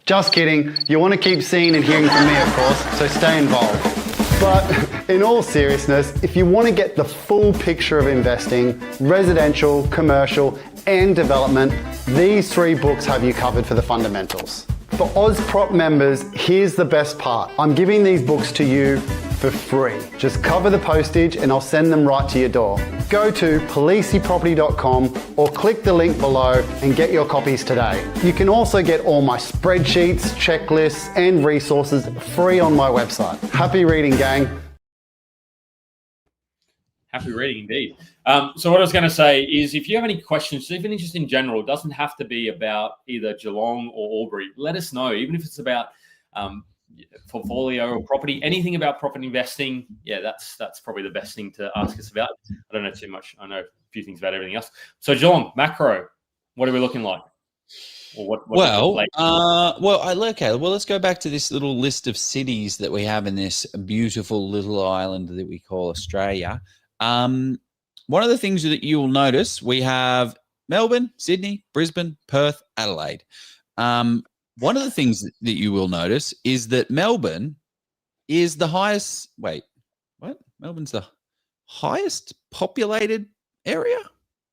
Just kidding. You want to keep seeing and hearing from me, of course, so stay involved. But in all seriousness, if you want to get the full picture of investing, residential, commercial, and development, these 3 books have you covered for the fundamentals. For OzProp members, here's the best part. I'm giving these books to you for free. Just cover the postage and I'll send them right to your door. Go to policeyproperty.com or click the link below and get your copies today. You can also get all my spreadsheets, checklists, and resources free on my website. Happy reading, gang. Happy reading indeed. So what I was going to say is, if you have any questions, even just in general, it doesn't have to be about either Geelong or Albury. Let us know, even if it's about portfolio or property, anything about property investing. Yeah, that's probably the best thing to ask us about. I don't know too much. I know a few things about everything else. So Geelong, macro, what are we looking like? Or okay. Well, let's go back to this little list of cities that we have in this beautiful little island that we call Australia. One of the things that you will notice, we have Melbourne, Sydney, Brisbane, Perth, Adelaide. One of the things that you will notice is that Melbourne is the highest. Wait, what? Melbourne's the highest populated area?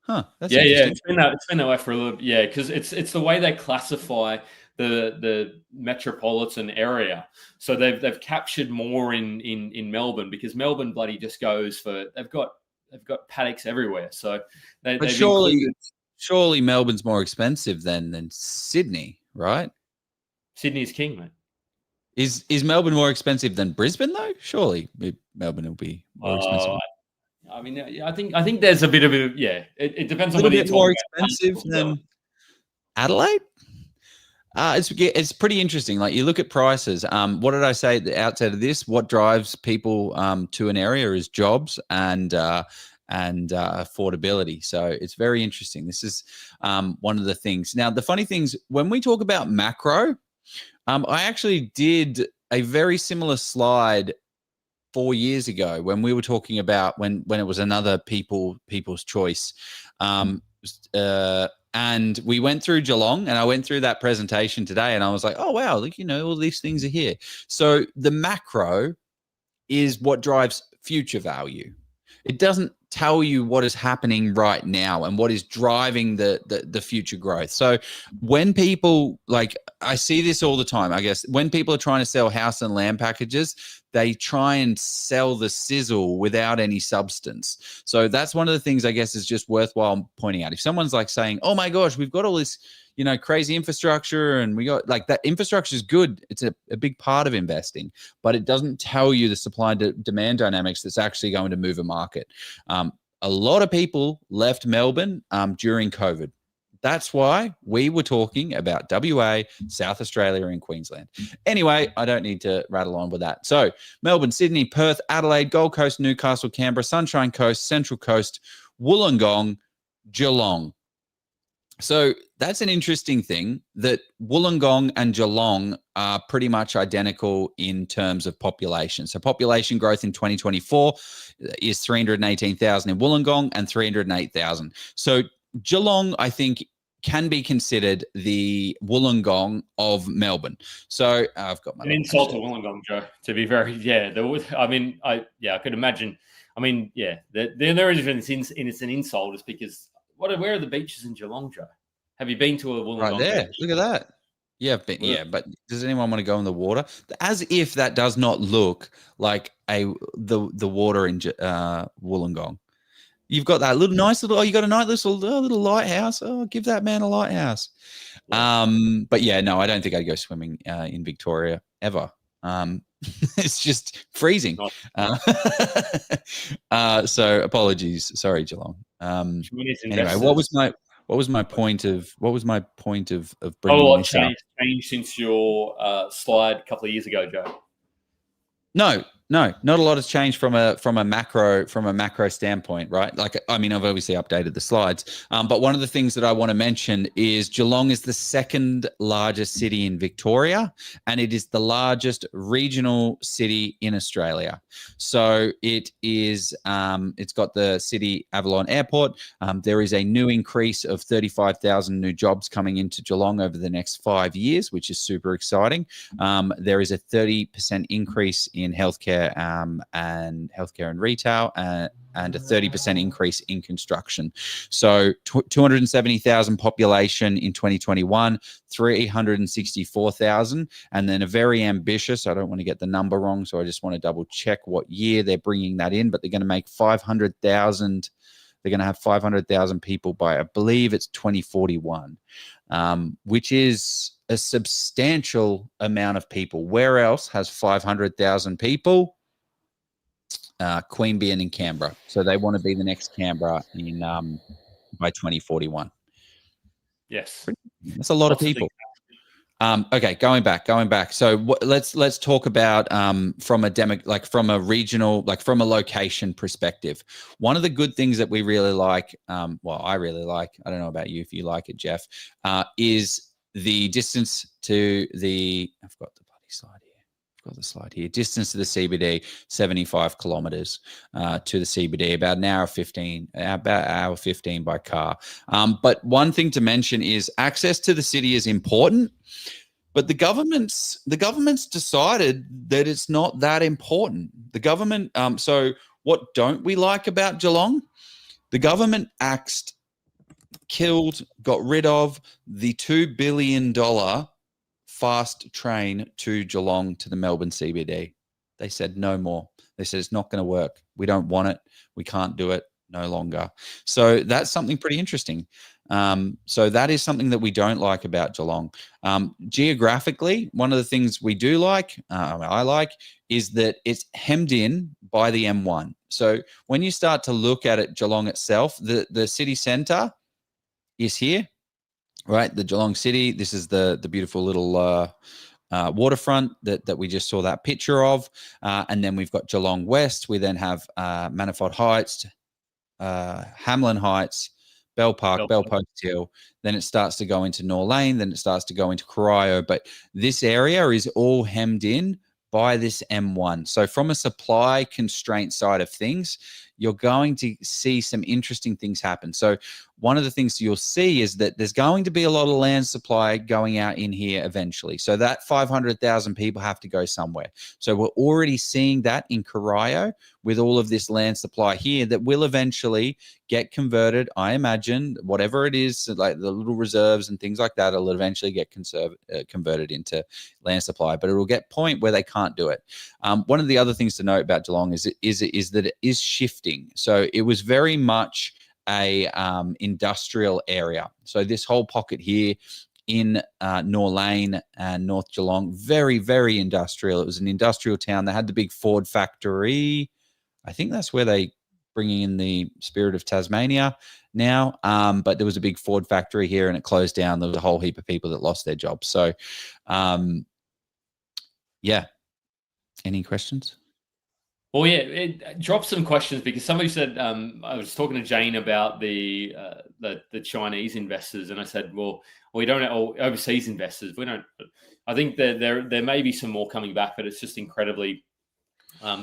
Huh. That's interesting. It's been that way for a little. Yeah, because it's the way they classify the metropolitan area. So they've captured more in Melbourne, because Melbourne bloody just goes for they've got paddocks everywhere. So but surely Melbourne's more expensive than Sydney, right? Sydney's king, mate. Is Melbourne more expensive than Brisbane though? Surely Melbourne will be more expensive. I mean, I think there's a bit of a It depends on whether it's more expensive than Adelaide. It's pretty interesting. Like, you look at prices. What did I say at the outset of this? What drives people to an area is jobs and affordability. So it's very interesting. This is one of the things. Now, the funny things when we talk about macro, I actually did a very similar slide 4 years ago when we were talking about when it was another people's choice. And we went through Geelong, and I went through that presentation today, and I was like, oh, wow, look, all these things are here. So the macro is what drives future value. It doesn't tell you what is happening right now and what is driving the future growth. So when people, like, I see this all the time, I guess, when people are trying to sell house and land packages, they try and sell the sizzle without any substance. So that's one of the things I guess is just worthwhile pointing out. If someone's like saying, oh my gosh, we've got all this, crazy infrastructure, and we got like that infrastructure is good. It's a big part of investing, but it doesn't tell you the supply and demand dynamics that's actually going to move a market. A lot of people left Melbourne during COVID. That's why we were talking about WA, South Australia, and Queensland. Anyway, I don't need to rattle on with that. So Melbourne, Sydney, Perth, Adelaide, Gold Coast, Newcastle, Canberra, Sunshine Coast, Central Coast, Wollongong, Geelong. So that's an interesting thing, that Wollongong and Geelong are pretty much identical in terms of population. So population growth in 2024 is 318,000 in Wollongong and 308,000. So Geelong, I think, can be considered the Wollongong of Melbourne. So I've got an insult to Wollongong, Joe. To be very, I could imagine. I mean, there is it's an insult, is because where are the beaches in Geelong, Joe? Have you been to a Wollongong? Right there. Beach? Look at that. Yeah, but does anyone want to go in the water? As if that does not look like the water in Wollongong. You've got that you got a nice little lighthouse. Oh, give that man a lighthouse. Yeah. But yeah, no, I don't think I'd go swimming in Victoria ever. It's just freezing. So apologies. Sorry, Geelong. Anyway, what was my point of bringing this up? Changed since your slide a couple of years ago, Joe? No, not a lot has changed from a macro standpoint, right? Like, I mean, I've obviously updated the slides, but one of the things that I want to mention is Geelong is the second largest city in Victoria, and it is the largest regional city in Australia. So it is, it's got the City Avalon Airport. There is a new increase of 35,000 new jobs coming into Geelong over the next 5 years, which is super exciting. There is a 30% increase in healthcare and retail, and a 30% increase in construction. So 270,000 population in 2021, 364,000, and then a very ambitious, I don't want to get the number wrong, so I just want to double check what year they're bringing that in, but they're going to make 500,000. They're going to have 500,000 people by, I believe it's 2041, which is a substantial amount of people. Where else has 500,000 people? Queanbeyan in Canberra. So they want to be the next Canberra in by 2041. Yes, That's a lot of Lots people. things. Okay, going back. So let's talk about from a regional, like from a location perspective. One of the good things that we really like, I really like, I don't know about you if you like it, Jeff, is the distance to the. I've got the bloody slide here. I've got the slide here. Distance to the CBD, 75 kilometers to the CBD, about an hour 15, about hour 15 by car. But one thing to mention is access to the city is important. But the government's decided that it's not that important. The government. So what don't we like about Geelong? The government got rid of the $2 billion fast train to Geelong to the Melbourne CBD. They said no more. They said it's not going to work. We don't want it. We can't do it no longer. So that's something pretty interesting. So that is something that we don't like about Geelong. Geographically, one of the things we do like, I like, is that it's hemmed in by the M1. So when you start to look at it, Geelong itself, the city centre is here, right? The Geelong City. This is the beautiful little waterfront that we just saw that picture of. And then we've got Geelong West. We then have Manifold Heights, Hamlin Heights, Bell Park, Bell Post Hill. Then it starts to go into Norlane. Then it starts to go into Corio. But this area is all hemmed in by this M1. So from a supply constraint side of things, you're going to see some interesting things happen. So one of the things you'll see is that there's going to be a lot of land supply going out in here eventually. So that 500,000 people have to go somewhere. So we're already seeing that in Corio with all of this land supply here that will eventually get converted. I imagine whatever it is, like the little reserves and things like that, will eventually get converted into land supply, but it will get point where they can't do it. One of the other things to note about Geelong is that it is shifting. So it was very much a industrial area. So this whole pocket here in Norlane and North Geelong, very, very industrial. It was an industrial town. They had the big Ford factory. I think that's where they bringing in the Spirit of Tasmania now. But there was a big Ford factory here and it closed down. There was a whole heap of people that lost their jobs. So, yeah. Any questions? Well, yeah, it dropped some questions because somebody said I was talking to Jane about the Chinese investors, and I said, well, we don't have overseas investors. We don't. I think that there may be some more coming back, but it's just incredibly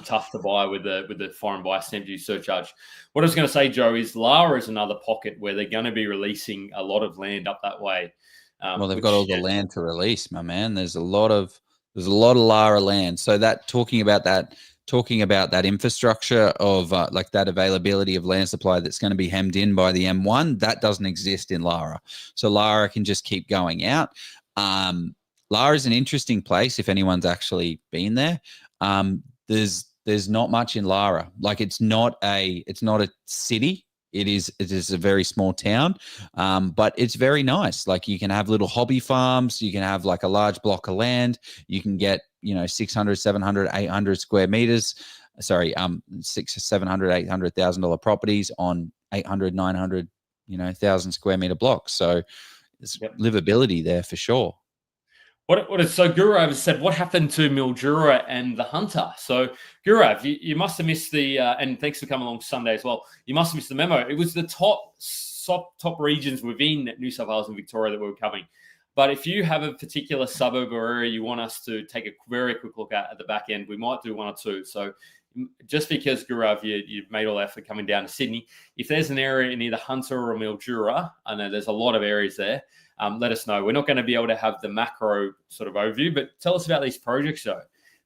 tough to buy with the foreign buyer stamp duty surcharge. What I was going to say, Joe, is Lara is another pocket where they're going to be releasing a lot of land up that way. Well, they've got all the land to release, my man. There's a lot of Lara land. So that talking about that infrastructure of like that availability of land supply that's going to be hemmed in by the M1, that doesn't exist in Lara. So Lara can just keep going out. Lara is an interesting place if anyone's actually been there. There's not much in Lara. Like it's not a city. It is a very small town, but it's very nice. Like you can have little hobby farms. You can have like a large block of land. You can get, 600, 700, 800 square meters. Sorry, $600,000, $700,000, $800,000 properties on 800, 900, 1,000 square meter blocks. So there's livability there for sure. So Gurav has said, what happened to Mildura and the Hunter? So Gurav, you must have missed the, and thanks for coming along Sunday as well. You must have missed the memo. It was the top regions within New South Wales and Victoria that we were covering. But if you have a particular suburb or area you want us to take a very quick look at the back end, we might do one or two. So just because, Gurav, you've made all that effort coming down to Sydney, if there's an area in either Hunter or Mildura, I know there's a lot of areas there, let us know. We're not going to be able to have the macro sort of overview, but tell us about these projects, though.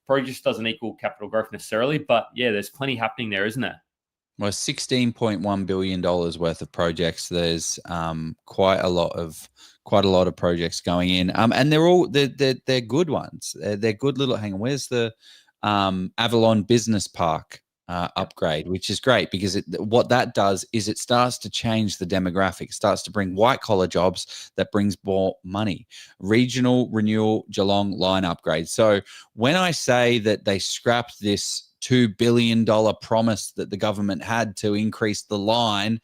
Projects doesn't equal capital growth necessarily, but yeah, there's plenty happening there, isn't there? Well, $16.1 billion worth of projects. There's quite a lot of projects going in, and they're good ones. They're good little. Hang on, where's the Avalon Business Park upgrade, which is great because what that does is it starts to change the demographic. It starts to bring white collar jobs that brings more money. Regional renewal Geelong line upgrade. So when I say that they scrapped this $2 billion promise that the government had to increase the line.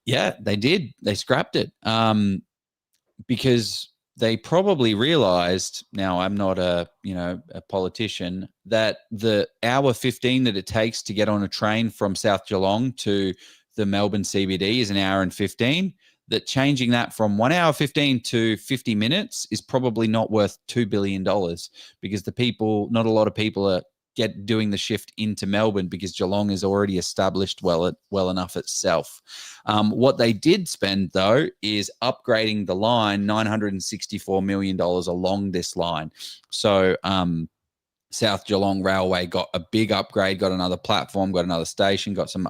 Yeah, they did. They scrapped it because they probably realized, now I'm not a politician, that the hour 15 that it takes to get on a train from South Geelong to the Melbourne CBD is an hour and 15. That changing that from 1 hour 15 to 50 minutes is probably not worth $2 billion because not a lot of people are doing the shift into Melbourne because Geelong is already established well enough itself. What they did spend, though, is upgrading the line, $964 million along this line. So South Geelong Railway got a big upgrade, got another platform, got another station, got some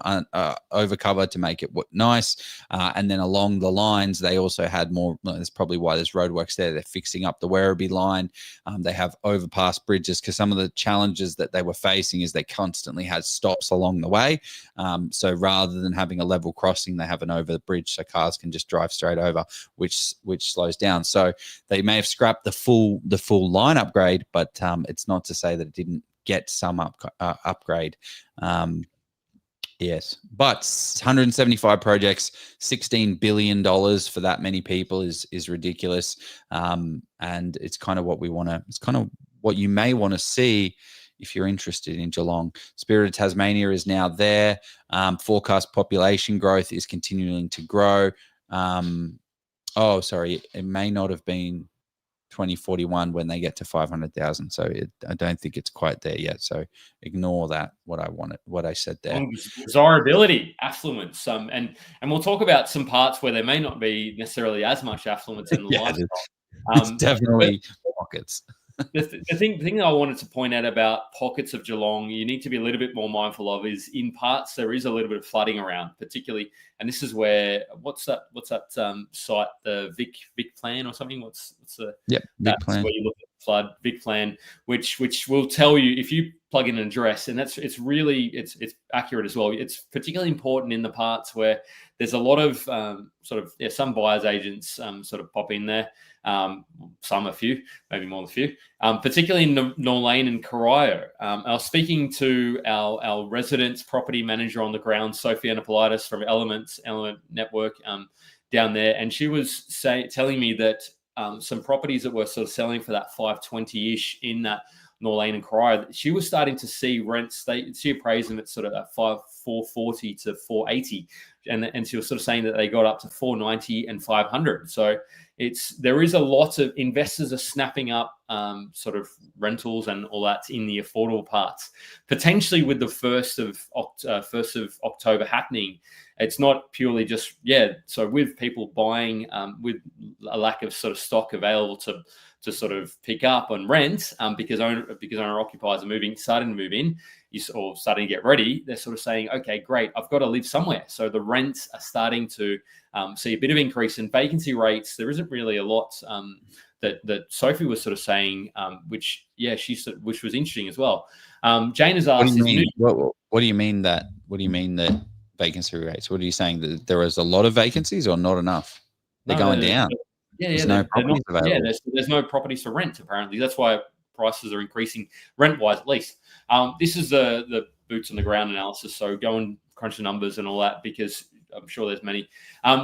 overcover to make it nice. And then along the lines, they also had more. That's probably why there's roadworks there. They're fixing up the Werribee line. They have overpass bridges because some of the challenges that they were facing is they constantly had stops along the way. So rather than having a level crossing, they have an over the bridge so cars can just drive straight over, which slows down. So they may have scrapped the full line upgrade, but it's not to say that it didn't get some upgrade. Yes, but 175 projects, $16 billion for that many people is ridiculous. And it's kind of what we want to. It's kind of what you may want to see if you're interested in Geelong. Spirit of Tasmania is now there. Forecast population growth is continuing to grow. It may not have been 2041 when they get to 500,000. So I don't think it's quite there yet. So ignore that. What I said there. Desirability, affluence, and we'll talk about some parts where there may not be necessarily as much affluence in the lifestyle. It's definitely pockets. The thing that I wanted to point out about pockets of Geelong, you need to be a little bit more mindful of is in parts there is a little bit of flooding around, particularly, and this is where what's that site, the Vic Plan or something? What's the Vic Plan? Where you look at flood Vic Plan, which will tell you if you plug in an address, and it's accurate as well. It's particularly important in the parts where there's a lot of some buyers agents sort of pop in there. A few, maybe more than a few, particularly in Norlane and Corio. I was speaking to our resident property manager on the ground, Sophie Anapolitis from Element Network down there, and she was telling me that some properties that were sort of selling for that 520-ish in that Norlane and Corio, she was starting to see rents. She appraised them at sort of that 440 to 480, and she was sort of saying that they got up to 490 and 500. So there is a lot of investors are snapping up sort of rentals and all that in the affordable parts. Potentially with the 1st of October happening, it's not purely just So with people buying with a lack of sort of stock available to sort of pick up on rent because owner occupiers are starting to move in or starting to get ready, they're sort of saying, okay, great, I've got to live somewhere. So the rents are starting to see a bit of increase in vacancy rates. There isn't really a lot that Sophie was sort of saying, which was interesting as well. Jane has asked, what do you mean that vacancy rates? What are you saying, that there is a lot of vacancies or not enough? They're going down. There's no properties available. Yeah, there's no properties for rent, apparently. That's why prices are increasing, rent-wise at least. This is the boots on the ground analysis, so go and crunch the numbers and all that, because I'm sure there's many.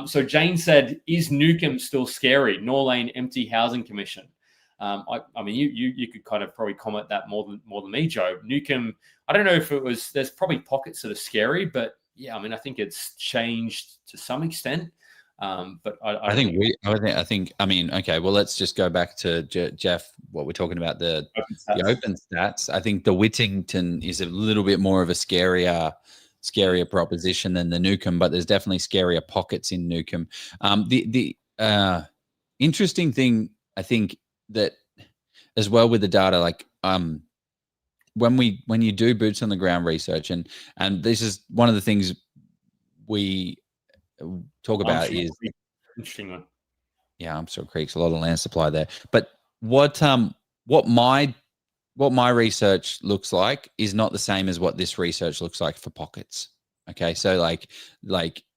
So Jane said, is Newcomb still scary? Norlane Empty Housing Commission. I mean, you could kind of probably comment that more than me, Joe. Newcomb, I don't know if it was, there's probably pockets that are scary, but yeah, I mean, I think it's changed to some extent. But I mean, okay, well, let's just go back to Jeff, what we're talking about, the open stats. I think the Whittington is a little bit more of a scarier proposition than the Newcomb, but there's definitely scarier pockets in Newcomb. The interesting thing, I think, that as well with the data, like when you do boots on the ground research, and this is one of the things we talk about is interesting one. Yeah, Armstrong Creek's a lot of land supply there. But what my research looks like is not the same as what this research looks like for pockets. Okay, so like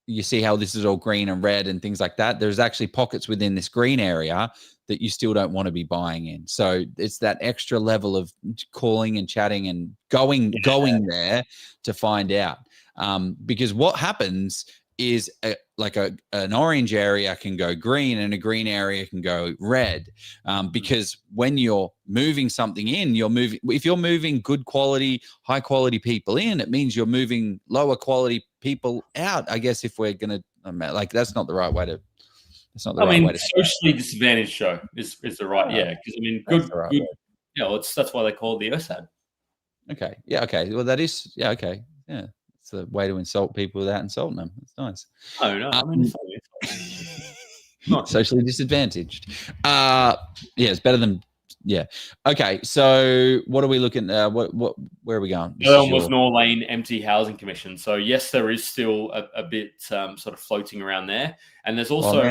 you see how this is all green and red and things like that. There's actually pockets within this green area that you still don't want to be buying in. So it's that extra level of calling and chatting and going there to find out. Because what happens is an orange area can go green and a green area can go red. Because when you're moving something in, if you're moving good quality, high quality people in, it means you're moving lower quality people out. I guess if we're going to, that's not the right way to, socially disadvantaged show is the right, because good. That's why they call it the OSAD. Okay. Yeah. Okay. Well, that is. Yeah. Okay. Yeah. It's a way to insult people without insulting them. It's nice. Oh no. Socially disadvantaged. It's better than. Yeah. Okay. So what are we looking at? Where are we going? The other one was Norlane Empty Housing Commission. So yes, there is still a bit sort of floating around there, and there's also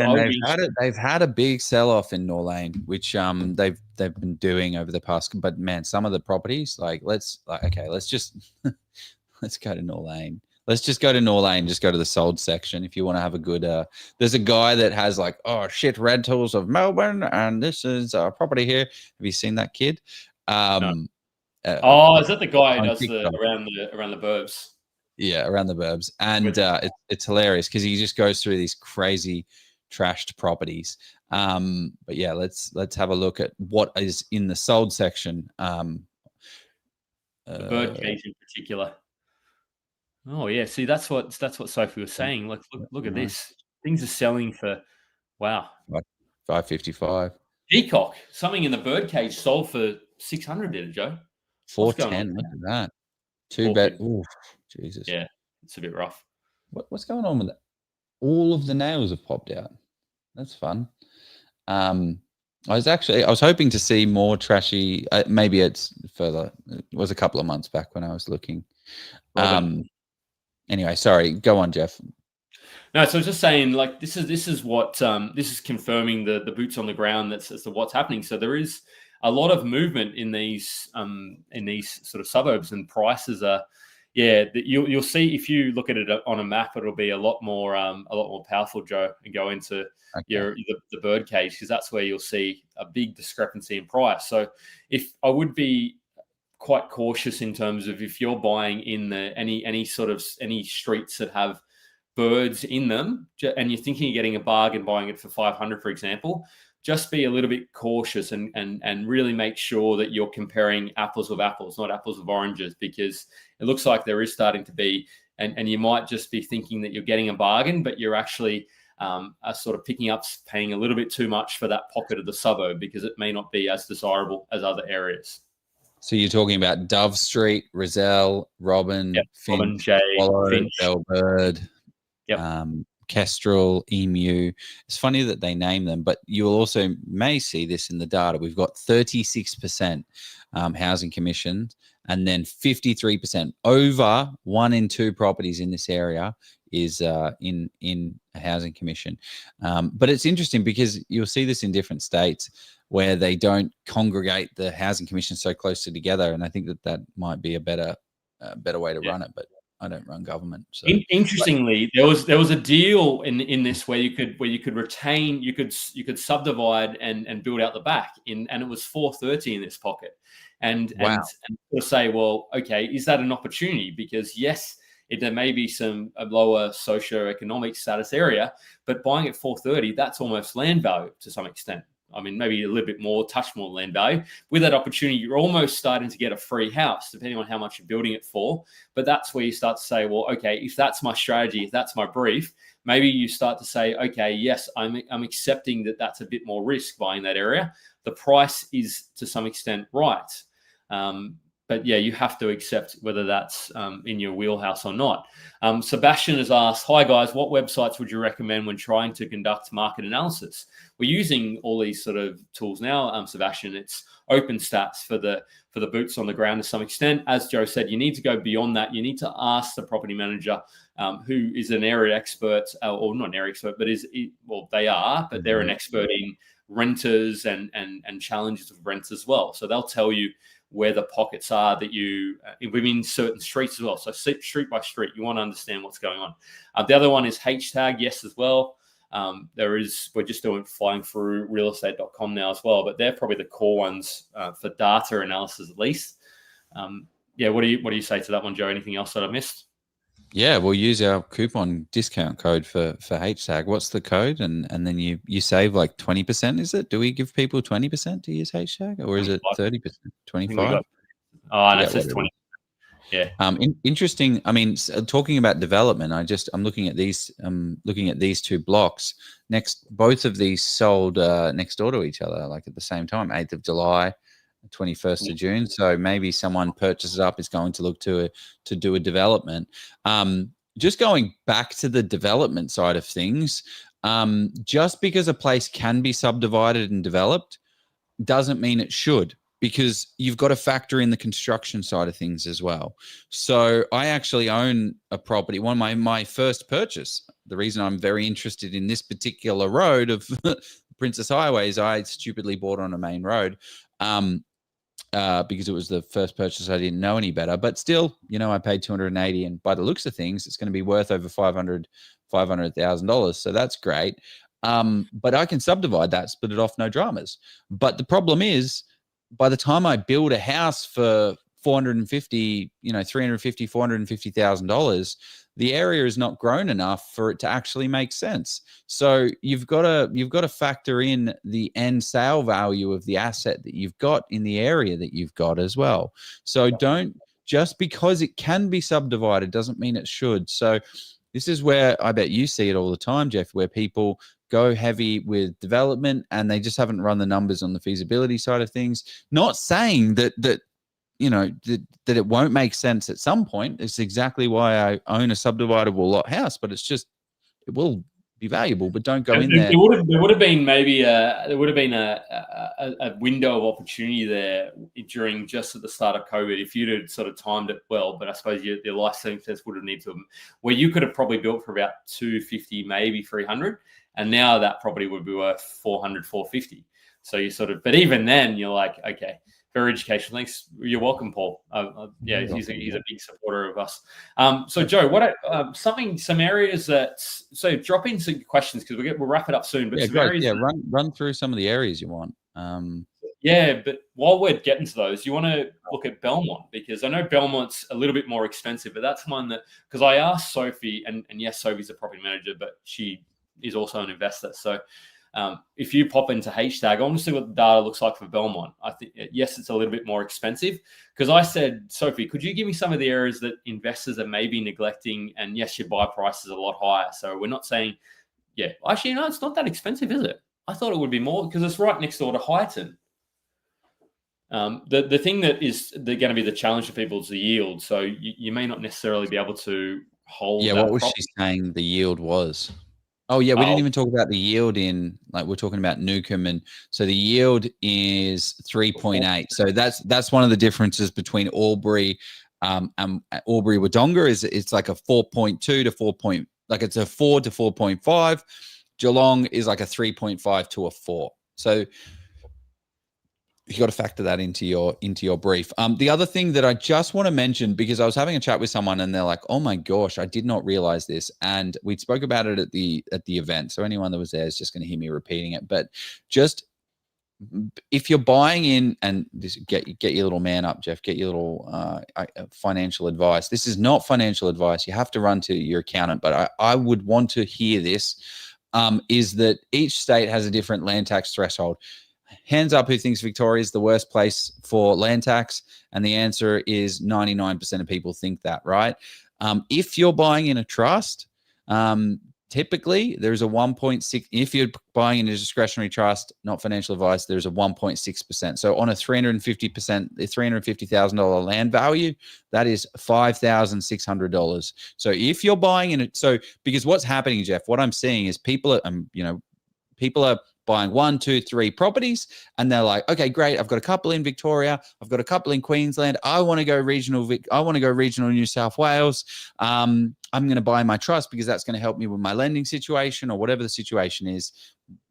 they've had a big sell off in Norlane, which they've been doing over the past. But man, some of the properties let's just let's go to Norlane. Let's just go to Norlane. Just go to the sold section if you want to have a good. There's a guy that has rentals of Melbourne, and this is a property here. Have you seen that kid? No. Is that the guy who does around the burbs? Yeah, around the burbs, and it's hilarious because he just goes through these crazy, trashed properties. But yeah, let's have a look at what is in the sold section. The birdcage in particular. Oh yeah, see that's what Sophie was saying. Look at this. Things are selling for $555. Peacock, something in the birdcage sold for $600, did it, Joe? $410. Look at that. 2-bed. Ooh, Jesus. Yeah, it's a bit rough. What's going on with that? All of the nails have popped out. That's fun. I was hoping to see more trashy. Maybe it's further. It was a couple of months back when I was looking. Anyway, sorry. Go on, Jeff. No, so I was just saying, this is what this is confirming the boots on the ground as to what's happening. So there is a lot of movement in these sort of suburbs, and prices are, you'll see if you look at it on a map, it'll be a lot more powerful, Joe, and go into the bird cage, because that's where you'll see a big discrepancy in price. So if I would be quite cautious in terms of if you're buying in any streets that have birds in them, and you're thinking of getting a bargain buying it for $500, for example, just be a little bit cautious and really make sure that you're comparing apples with apples, not apples with oranges, because it looks like there is starting to be, and you might just be thinking that you're getting a bargain, but you're actually are sort of paying a little bit too much for that pocket of the suburb, because it may not be as desirable as other areas. So you're talking about Dove Street, Rozelle, Robin, Finch, Finch, Bellbird, Kestrel, Emu. It's funny that they name them, but you also may see this in the data. We've got 36% housing commissions, and then 53%, over 1 in 2 properties in this area is in a housing commission. But it's interesting because you'll see this in different states where they don't congregate the housing commission so closely together, and I think that might be a better way to run it. But I don't run government. So. Interestingly, there was a deal in this where you could retain, you could subdivide and build out the back and it was $430 in this pocket, and say, well, okay, is that an opportunity? Because yes, there may be a lower socioeconomic status area, but buying at $430, that's almost land value to some extent. I mean, maybe a little bit more, touch more land value. With that opportunity, you're almost starting to get a free house, depending on how much you're building it for. But that's where you start to say, well, okay, if that's my strategy, if that's my brief, maybe you start to say, okay, yes, I'm accepting that that's a bit more risk buying that area. The price is to some extent right. But yeah, you have to accept whether that's in your wheelhouse or not. Sebastian has asked, hi guys, what websites would you recommend when trying to conduct market analysis? We're using all these sort of tools now, Sebastian. It's OpenStats for the boots on the ground to some extent. As Joe said, you need to go beyond that. You need to ask the property manager who is an area expert, or not an area expert, but they are, but they're an expert in renters and challenges of rents as well. So they'll tell you where the pockets are that you within certain streets as well. So street by street, you want to understand what's going on. The other one is H-tag, yes, as well. We're just flying through realestate.com now as well, but they're probably the core ones for data analysis at least. What do you say to that one, Joe? Anything else that I missed? Yeah, we'll use our coupon discount code for HTAG. What's the code? And then you save like 20%, is it? Do we give people 20% to use HTAG, or is it 30%, 25%? Oh, no, it says 20%. Yeah. Interesting. I mean, talking about development, I'm looking at these two blocks next. Both of these sold next door to each other, like at the same time, 8th of July, 21st of June. So maybe someone purchases up is going to look to do a development. Just going back to the development side of things, just because a place can be subdivided and developed doesn't mean it should, because you've got to factor in the construction side of things as well. So I actually own a property. One of my first purchase, the reason I'm very interested in this particular road of Princess Highway is I stupidly bought on a main road because it was the first purchase. I didn't know any better, but still, I paid $280, and by the looks of things, it's going to be worth over $500,000. So that's great. But I can subdivide that, split it off, no dramas. But the problem is, by the time I build a house for $450,000, the area is not grown enough for it to actually make sense. So you've got to factor in the end sale value of the asset that you've got in the area that you've got as well. So don't, just because it can be subdivided doesn't mean it should. So this is where I bet you see it all the time, Jeff, where people go heavy with development and they just haven't run the numbers on the feasibility side of things. Not saying that it won't make sense at some point. It's exactly why I own a subdividable lot house, but it's just, it will be valuable, but don't go in there. There would have been maybe a window of opportunity there during just at the start of COVID, if you'd have sort of timed it well. But I suppose your life circumstances would have needed to, where you could have probably built for about 250, maybe 300, and now that property would be worth 400, 450. So you sort of, but even then you're like, okay, very educational. Thanks. You're welcome, Paul. He's a big supporter of us. So Joe, what some areas that, so drop in some questions because we'll wrap it up soon. But run through some of the areas you want. But while we're getting to those, you want to look at Belmont, because I know Belmont's a little bit more expensive, but that's one that, because I asked Sophie, and yes, Sophie's a property manager, but she is also an investor. So if you pop into HTAG, I want to see what the data looks like for Belmont. I think, yes, it's a little bit more expensive, because I said, Sophie, could you give me some of the areas that investors are maybe neglecting? And yes, your buy price is a lot higher. So we're not saying, actually, no, it's not that expensive, is it? I thought it would be more because it's right next door to Highton. The thing that is going to be the challenge for people is the yield. So you may not necessarily be able to hold. Yeah, what was she saying the yield was? Oh, yeah, we didn't even talk about the yield in, like, we're talking about Newcomb. And so the yield is 3.8. So that's one of the differences between Albury and Albury Wodonga is it's like a 4.2 to 4. It's a 4 to 4.5. Geelong is like a 3.5 to a 4. So you got to factor that into your brief. The other thing that I just want to mention, because I was having a chat with someone and they're like, "Oh my gosh, I did not realize this," and we spoke about it at the event. So anyone that was there is just going to hear me repeating it. But just if you're buying in, and this, get your little man up, Jeff. Get your little financial advice. This is not financial advice. You have to run to your accountant. But I would want to hear this. Is that each state has a different land tax threshold. Hands up who thinks Victoria is the worst place for land tax, and the answer is 99% of people think that, right? If you're buying in a trust, typically there's a 1.6. If you're buying in a discretionary trust, not financial advice, there's a 1.6%. So on a $350,000 land value, that is $5,600. So if you're buying in it, because what's happening, Jeff, what I'm seeing is people are buying 1, 2, 3 properties, and they're like, okay, great, I've got a couple in Victoria, I've got a couple in Queensland, I want to go regional New South Wales. I'm going to buy my trust because that's going to help me with my lending situation or whatever the situation is,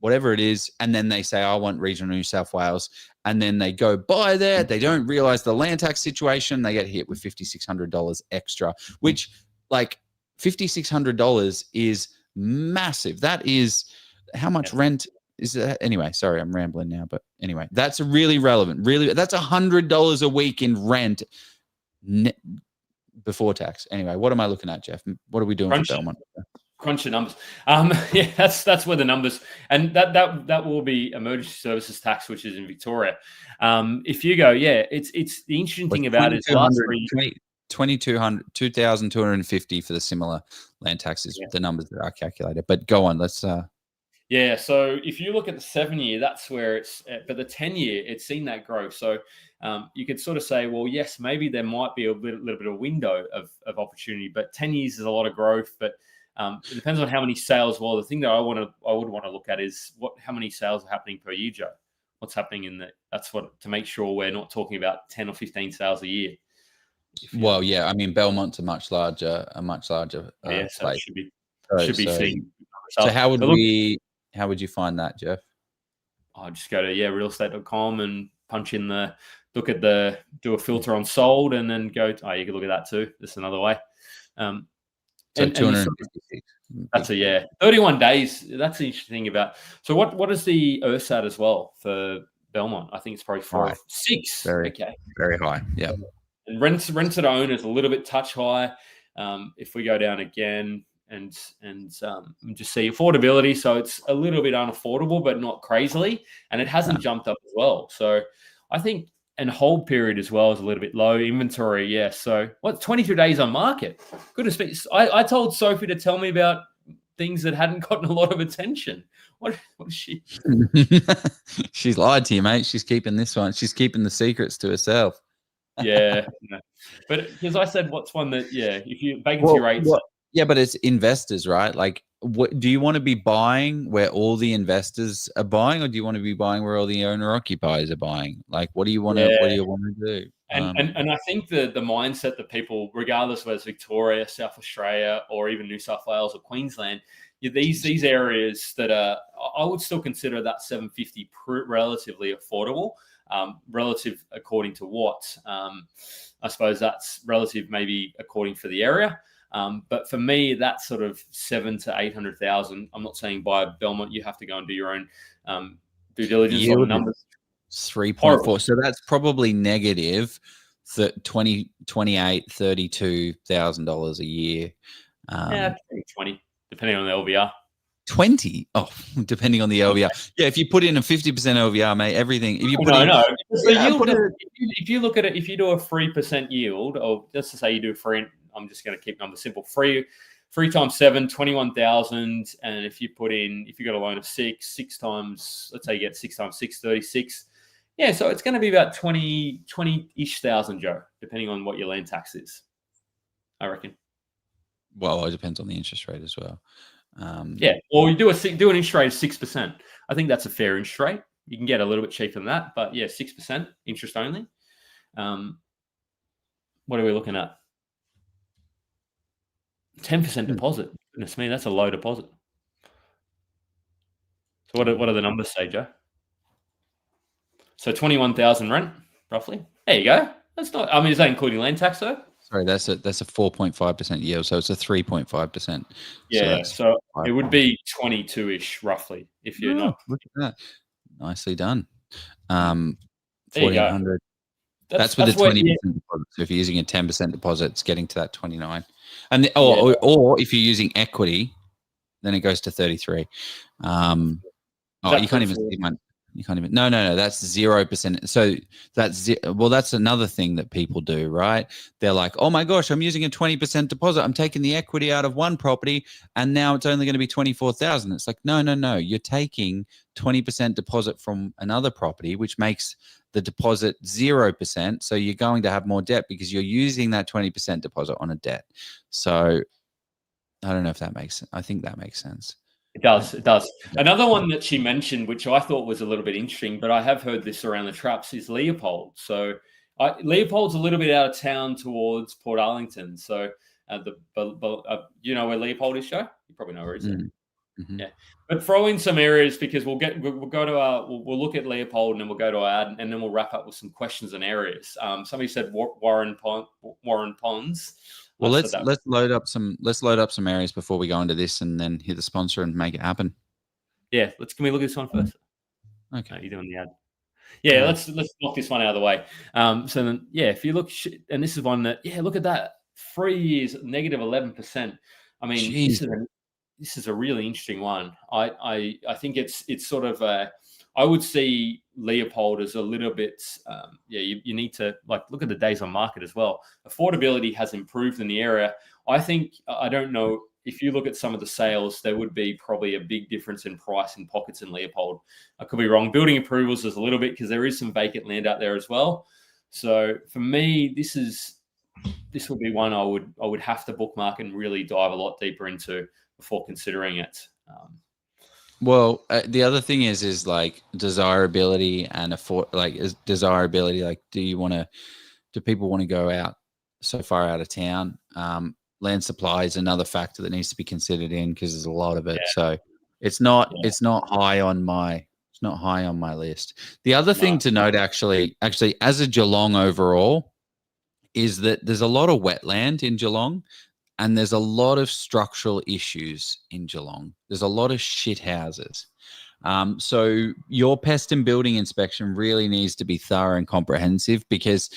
whatever it is. And then they say, I want regional New South Wales. And then they go buy there. They don't realize the land tax situation. They get hit with $5,600 extra, which, like, $5,600 is massive. That is how much rent is that? Anyway, sorry, I'm rambling now, but anyway, that's really relevant. Really, that's $100 a week in rent before tax. Anyway, what am I looking at, Jeff? What are we doing for Belmont? Crunch the numbers. Yeah, that's where the numbers, and that will be emergency services tax, which is in Victoria. If you go, it's the interesting thing about it is last 2,250 for the similar land taxes. The numbers that are calculated. But go on, let's. Yeah, so if you look at the 7-year, that's where it's. But the 10-year, it's seen that growth. So you could sort of say, well, yes, maybe there might be a little bit of a window of opportunity, but 10 years is a lot of growth. But it depends on how many sales. Well, the thing that I would want to look at is how many sales are happening per year, Joe. What's happening in the? That's what to make sure we're not talking about 10 or 15 sales a year. Well, yeah, I mean Belmont's a much larger so place. should be seen. So how would you find that, Jeff? I'll just go to realestate.com and punch in do a filter on sold, and then go. You can look at that too. That's another way. So 256. That's 31 days. That's the interesting thing about. So what is the ERSAT as well for Belmont? I think it's probably 4 or 6. Very high. Yeah. And rent to own is a little bit touch high. If we go down again and just see affordability, so it's a little bit unaffordable, but not crazily, and it hasn't jumped up as well. So I think and hold period as well is a little bit low. Inventory, yes. So 22 days on market? Goodness me. I told Sophie to tell me about things that hadn't gotten a lot of attention. What is she? She's lied to you, mate. She's keeping this one. She's keeping the secrets to herself. Yeah. But because I said, what's one that, if you vacancy rates. Yeah, but it's investors, right? Like, do you want to be buying where all the investors are buying, or do you want to be buying where all the owner occupiers are buying? Like, what do you want to do? And I think the mindset that people, regardless of whether it's Victoria, South Australia, or even New South Wales or Queensland, these areas that are, I would still consider that 750 relatively affordable. Relative according to what? I suppose that's relative maybe according for the area. But for me, that's sort of 700,000 to 800,000. I'm not saying buy Belmont. You have to go and do your own due diligence on the numbers. 3.4. So that's probably negative $32,000 a year. 20, depending on the LVR. 20? Oh, depending on the LVR. Yeah, if you put in a 50% LVR, mate, everything. If you put if you look at it, if you do a 3% yield, or just to say you do I'm just going to keep numbers simple. 3 times 7, 21,000. And if you got a loan of 6 times, let's say you get 6 times 6, 36. Yeah, so it's going to be about 20-ish thousand, Joe, depending on what your land tax is, I reckon. Well, it depends on the interest rate as well. Or you do an interest rate of 6%. I think that's a fair interest rate. You can get a little bit cheaper than that, but 6% interest only. What are we looking at? 10% deposit. Goodness me, that's a low deposit. So what are the numbers say, Joe? So 21,000 rent, roughly. There you go. That's not. I mean, is that including land tax though? Sorry, that's a 4.5% yield, so it's a 3.5%. Yeah, so it would be 22-ish roughly if you're not. Look at that, nicely done. 1,400. That's with the 20% deposit. So if you're using a 10% deposit, it's getting to that 29. And or if you're using equity, then it goes to 33. You can't even see mine. You can't even. No. That's 0%. So that's another thing that people do, right? They're like, oh my gosh, I'm using a 20% deposit. I'm taking the equity out of one property, and now it's only going to be 24,000. It's like, no. You're taking 20% deposit from another property, which makes the deposit 0%. So you're going to have more debt because you're using that 20% deposit on a debt. So I don't know if that makes sense. I think that makes sense. It does. Another one that she mentioned, which I thought was a little bit interesting, but I have heard this around the traps, is Leopold. So Leopold's a little bit out of town towards Portarlington. So you know where Leopold is, Joe? You probably know where it is. Mm-hmm. Yeah, but throw in some areas because we'll look at Leopold and then we'll go to our ad and then we'll wrap up with some questions and areas. Somebody said Warun Ponds. Well, So that- let's load up some areas before we go into this, and then hit the sponsor and make it happen. Yeah, can we look at this one first? Okay. You're doing the ad. Yeah, let's knock this one out of the way. So then, if you look, and this is one that, look at that, 3 years negative 11%. I mean, this is a really interesting one. I think it's sort of I would see Leopold as a little bit. You need to look at the days on market as well. Affordability has improved in the area. I think, I don't know, if you look at some of the sales, there would be probably a big difference in price in pockets in Leopold. I could be wrong. Building approvals is a little bit, because there is some vacant land out there as well. So for me, this would be one I would have to bookmark and really dive a lot deeper into before considering it. Well, the other thing is like desirability and desirability. Like, do people want to go out so far out of town? Land supply is another factor that needs to be considered in, because there's a lot of it. Yeah. So it's not high on my list. The other thing to note, actually, as a Geelong overall, is that there's a lot of wetland in Geelong, and there's a lot of structural issues in Geelong. There's a lot of shit houses. So your pest and building inspection really needs to be thorough and comprehensive, because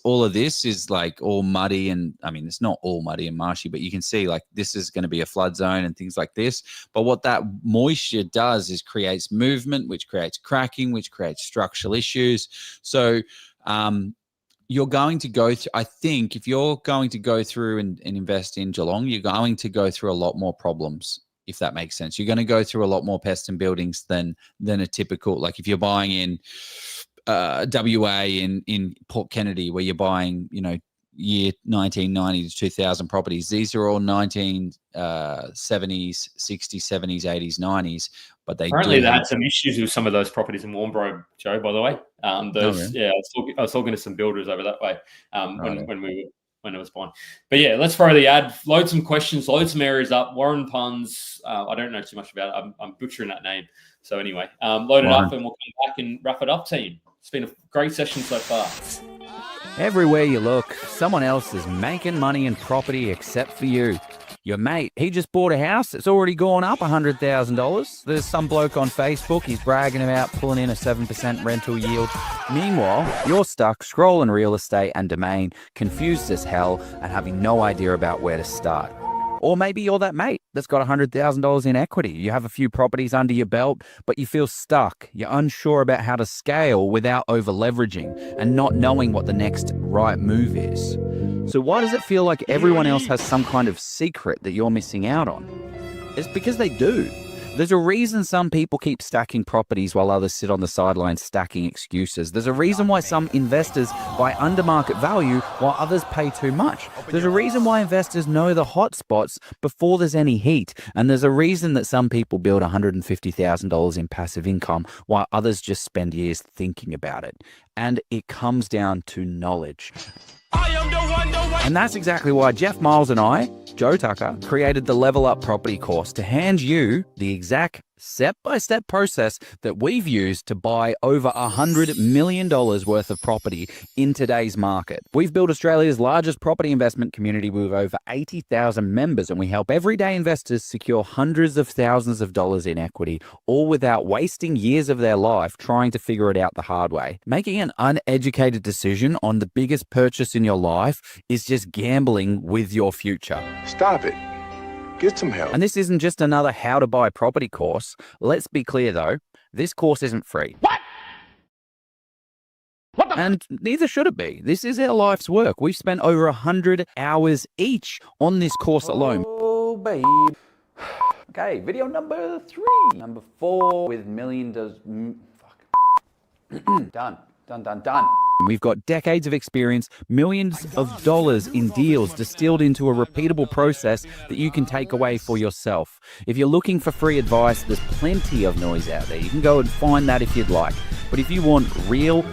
all of this is like all muddy, and I mean, it's not all muddy and marshy, but you can see like this is going to be a flood zone and things like this. But what that moisture does is creates movement, which creates cracking, which creates structural issues. So, you're going to go through, I think, if you're going to go through and invest in Geelong, you're going to go through a lot more problems, if that makes sense. You're going to go through a lot more pests and buildings than a typical, like if you're buying in WA in Port Kennedy, where you're buying, year 1990 to 2000 properties. These are all 1970s, 60s, 70s, 80s, 90s. But they had some issues with some of those properties in Warnbro, Joe, by the way. Really? I was talking to some builders over that way when it was born. But let's throw the ad. Load some questions, load some areas up. Warun Puns, I don't know too much about it. I'm butchering that name. So anyway, load it up and we'll come back and wrap it up, team. It's been a great session so far. Everywhere you look, someone else is making money in property except for you. Your mate, he just bought a house. It's already gone up $100,000. There's some bloke on Facebook, he's bragging about pulling in a 7% rental yield. Meanwhile, you're stuck scrolling real estate and domain, confused as hell and having no idea about where to start. Or maybe you're that mate that's got $100,000 in equity. You have a few properties under your belt, but you feel stuck. You're unsure about how to scale without over-leveraging and not knowing what the next right move is. So why does it feel like everyone else has some kind of secret that you're missing out on? It's because they do. There's a reason some people keep stacking properties while others sit on the sidelines stacking excuses. There's a reason why some investors buy under market value while others pay too much. There's a reason why investors know the hot spots before there's any heat. And there's a reason that some people build $150,000 in passive income while others just spend years thinking about it. And it comes down to knowledge. And that's exactly why Jeff Miles and I, Joe Tucker, created the Level Up Property course to hand you the exact step-by-step process that we've used to buy over $100 million worth of property in today's market. We've built Australia's largest property investment community with over 80,000 members, and we help everyday investors secure hundreds of thousands of dollars in equity, all without wasting years of their life trying to figure it out the hard way. Making an uneducated decision on the biggest purchase in your life is just gambling with your future. Stop it. Get some help. And this isn't just another how to buy property course. Let's be clear though, this course isn't free. What? And neither should it be. This is our life's work. We've spent over 100 hours each on this course alone. Oh, babe. Okay, video number 3. Number 4 with million does... Fuck. Done. We've got decades of experience, millions of dollars in deals distilled into a repeatable process that you can take away for yourself. If you're looking for free advice, there's plenty of noise out there. You can go and find that if you'd like. But if you want real,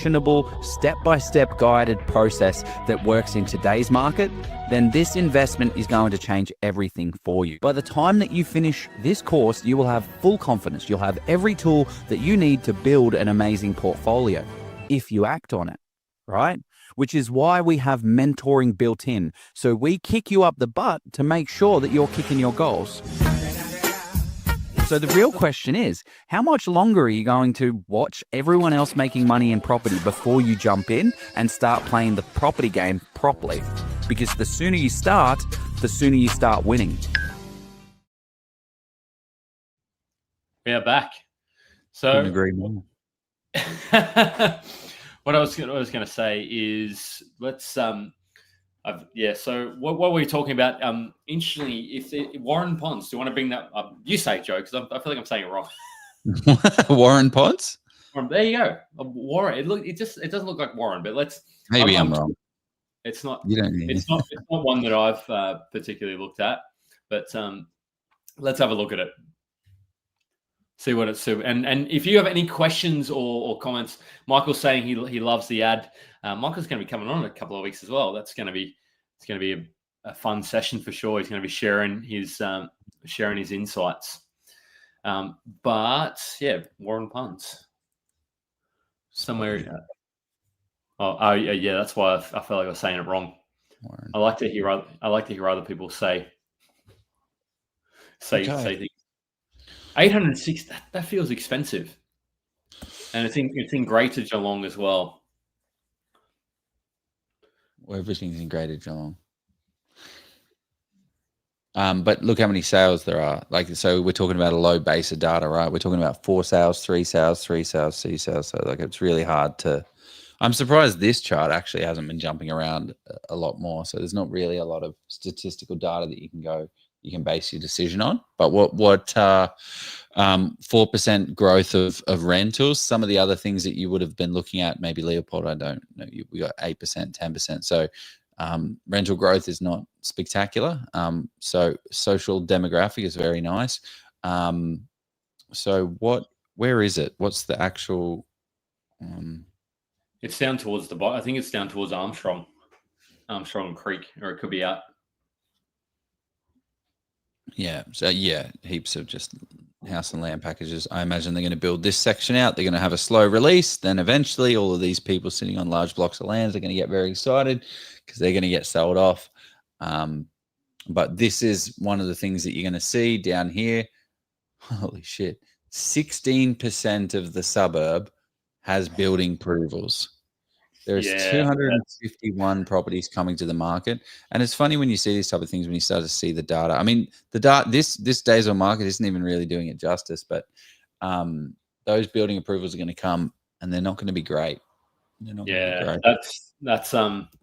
actionable, step-by-step guided process that works in today's market, then this investment is going to change everything for you. By the time that you finish this course, you will have full confidence. You'll have every tool that you need to build an amazing portfolio if you act on it, right? Which is why we have mentoring built in. So we kick you up the butt to make sure that you're kicking your goals. So the real question is, how much longer are you going to watch everyone else making money in property before you jump in and start playing the property game properly? Because the sooner you start, the sooner you start winning. We are back. So Couldn't agree more. what I was going to say is let's so what were we talking about? Interestingly, Warun Ponds. Do you want to bring that up? You say it, Joe, because I feel like I'm saying it wrong. Warun Ponds? There you go. Warun. It doesn't look like Warun, but let's. Maybe I'm wrong. It's not. You don't need it's not one that I've particularly looked at, but let's have a look at it. See what it's and if you have any questions or comments, Michael's saying he loves the ad. Michael's going to be coming on in a couple of weeks as well. It's going to be a fun session for sure. He's going to be sharing his insights. But yeah, Warun Ponds somewhere. Yeah, that's why I felt like I was saying it wrong. Warun. I like to hear other people say things. 806. That feels expensive, and it's in Greater Geelong as well. Well, everything's in Greater Geelong. But look how many sales there are. So we're talking about a low base of data, right? We're talking about 4 sales, 3 sales, 3 sales, 6 sales. So it's really hard to. I'm surprised this chart actually hasn't been jumping around a lot more. So there's not really a lot of statistical data that you can base your decision on. But what 4% growth of rentals, some of the other things that you would have been looking at, maybe Leopold, I don't know, we got 8%, 10%. So rental growth is not spectacular. So social demographic is very nice. So where is it? What's the actual? It's down towards the bottom. I think it's down towards Armstrong Creek, or it could be out. Yeah. So yeah, heaps of just house and land packages. I imagine they're going to build this section out. They're going to have a slow release. Then eventually all of these people sitting on large blocks of land are going to get very excited because they're going to get sold off. But this is one of the things that you're going to see down here. Holy shit. 16% of the suburb has building approvals. There's 251 properties coming to the market. And it's funny when you see these type of things, when you start to see the data. I mean, the data, this days on market isn't even really doing it justice, but those building approvals are going to come and they're not going to be great. They're not going to be great.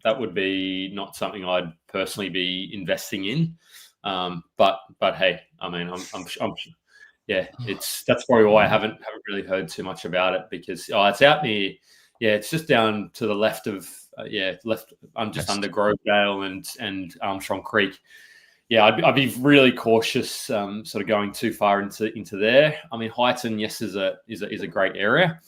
That would be not something I'd personally be investing in. But hey, I mean, I'm that's probably why I haven't really heard too much about it, because it's out near. Yeah, it's just down to the left of left. I'm just under Grovedale and Armstrong Creek. Yeah, I'd be really cautious, sort of going too far into there. I mean, Highton, yes, is a great area,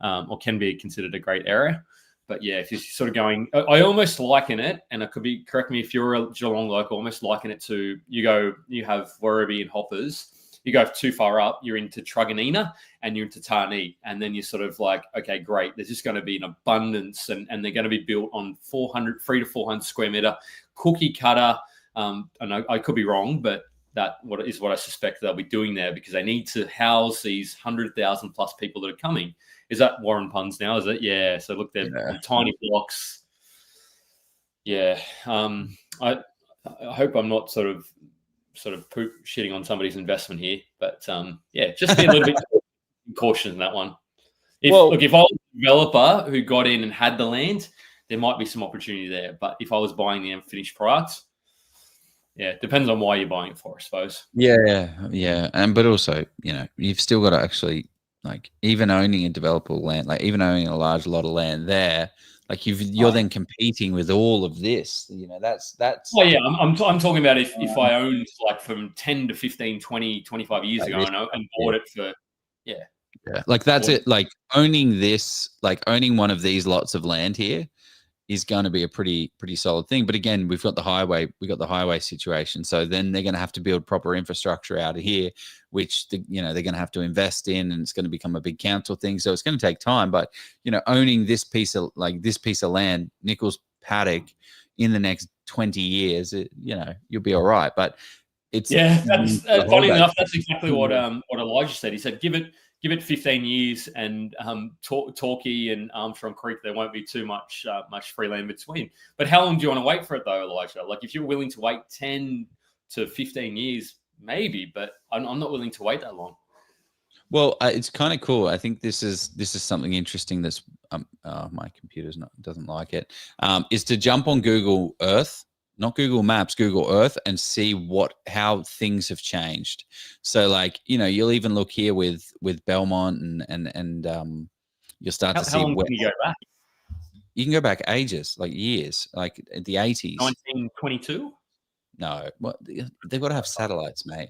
or can be considered a great area. But yeah, if you're sort of going, I almost liken it, and it could be, correct me if you're a Geelong local, almost liken it to you have Werribee and Hoppers. You go too far up, you're into Truganina and you're into Tarnee. And then you're sort of like, okay, great. There's just going to be an abundance, and they're going to be built on 300 to 400 square meter cookie cutter. And I could be wrong, but that what I suspect they'll be doing there, because they need to house these 100,000 plus people that are coming. Is that Warun Ponds now? Is it? Yeah. So look, they're tiny blocks. Yeah. I hope I'm not sort of shitting on somebody's investment here, but just be a little bit cautious in that one. If I was a developer who got in and had the land, there might be some opportunity there. But if I was buying the finished product, it depends on why you're buying it for, I suppose. Yeah, but also, you've still got to actually, like, even owning a developable land, like even owning a large lot of land there. Like you're then competing with all of this, that's. Oh yeah, I'm talking about if I owned like from 10 to 15, 20, 25 years ago and bought it for, Yeah, like that's it. Like owning this, like owning one of these lots of land here is going to be a pretty solid thing. But again, we've got the highway situation. So then they're going to have to build proper infrastructure out of here, which they're going to have to invest in, and it's going to become a big council thing. So it's going to take time. But owning this piece of land, Nichols Paddock, in the next 20 years, you'll be all right. But it's that's funny enough. That's exactly what Elijah said. He said, give it 15 years, and Torquay and Armstrong Creek, there won't be too much free land between. But how long do you want to wait for it, though, Elijah? Like, if you're willing to wait 10 to 15 years, maybe, but I'm not willing to wait that long. Well, it's kind of cool. I think this is something interesting. That's my computer's doesn't like it. Is to jump on Google Earth. Not Google Maps, Google Earth, and see how things have changed. So, like, you'll even look here with Belmont and you'll start to see. How long can you go back? You can go back ages, like years, like the 80s. 1922? No, they've got to have satellites, mate.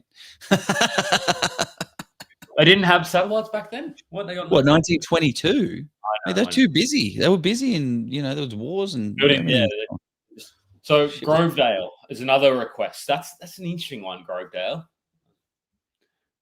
They didn't have satellites back then? What, they got? What, 1922? They're too busy. They were busy, and there was wars and. So Grovedale is another request. That's an interesting one, Grovedale.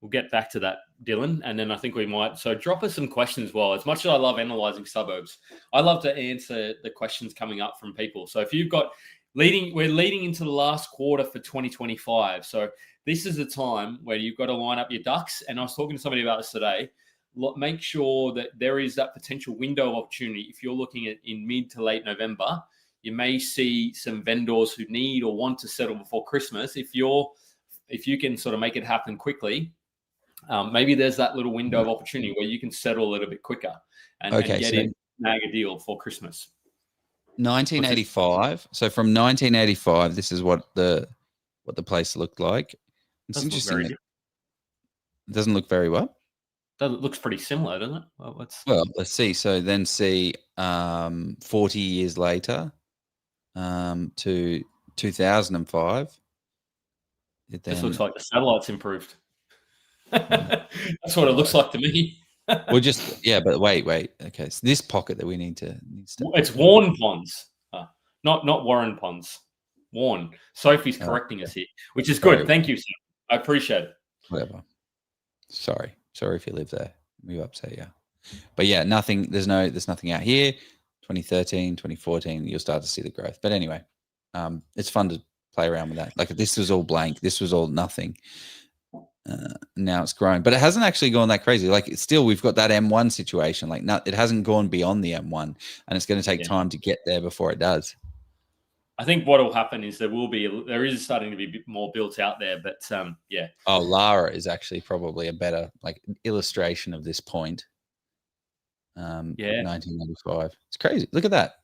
We'll get back to that, Dylan, and then I think we might. So drop us some questions as well. As much as I love analysing suburbs, I love to answer the questions coming up from people. So if you've got we're leading into the last quarter for 2025. So this is a time where you've got to line up your ducks. And I was talking to somebody about this today. Make sure that there is that potential window of opportunity. If you're looking at in mid to late November, you may see some vendors who need or want to settle before Christmas. If you can sort of make it happen quickly, maybe there's that little window of opportunity where you can settle a little bit quicker and get in, snag a deal for Christmas. 1985. So from 1985, this is what the place looked like. It's interesting. It doesn't look very well. That looks pretty similar, doesn't it? Well, let's see. So then see 40 years later to 2005. This looks like the satellites improved. That's what it looks like to me. Well, but wait. Okay, so this pocket that we need to. It's Warun ponds, not Warun ponds. Warun. Sophie's correcting us here, which is good. Thank you, sir. I appreciate it. Whatever. Sorry if you live there. We upset you. But yeah, nothing. There's nothing out here. 2013, 2014, you'll start to see the growth. But anyway, it's fun to play around with that. Like, this was all blank. This was all nothing. Now it's growing, but it hasn't actually gone that crazy. Like, we've got that M1 situation. Like, it hasn't gone beyond the M1, and it's going to take time to get there before it does. I think what will happen is there is starting to be a bit more built out there, but yeah. Oh, Lara is actually probably a better illustration of this point. 1995. It's crazy. Look at that.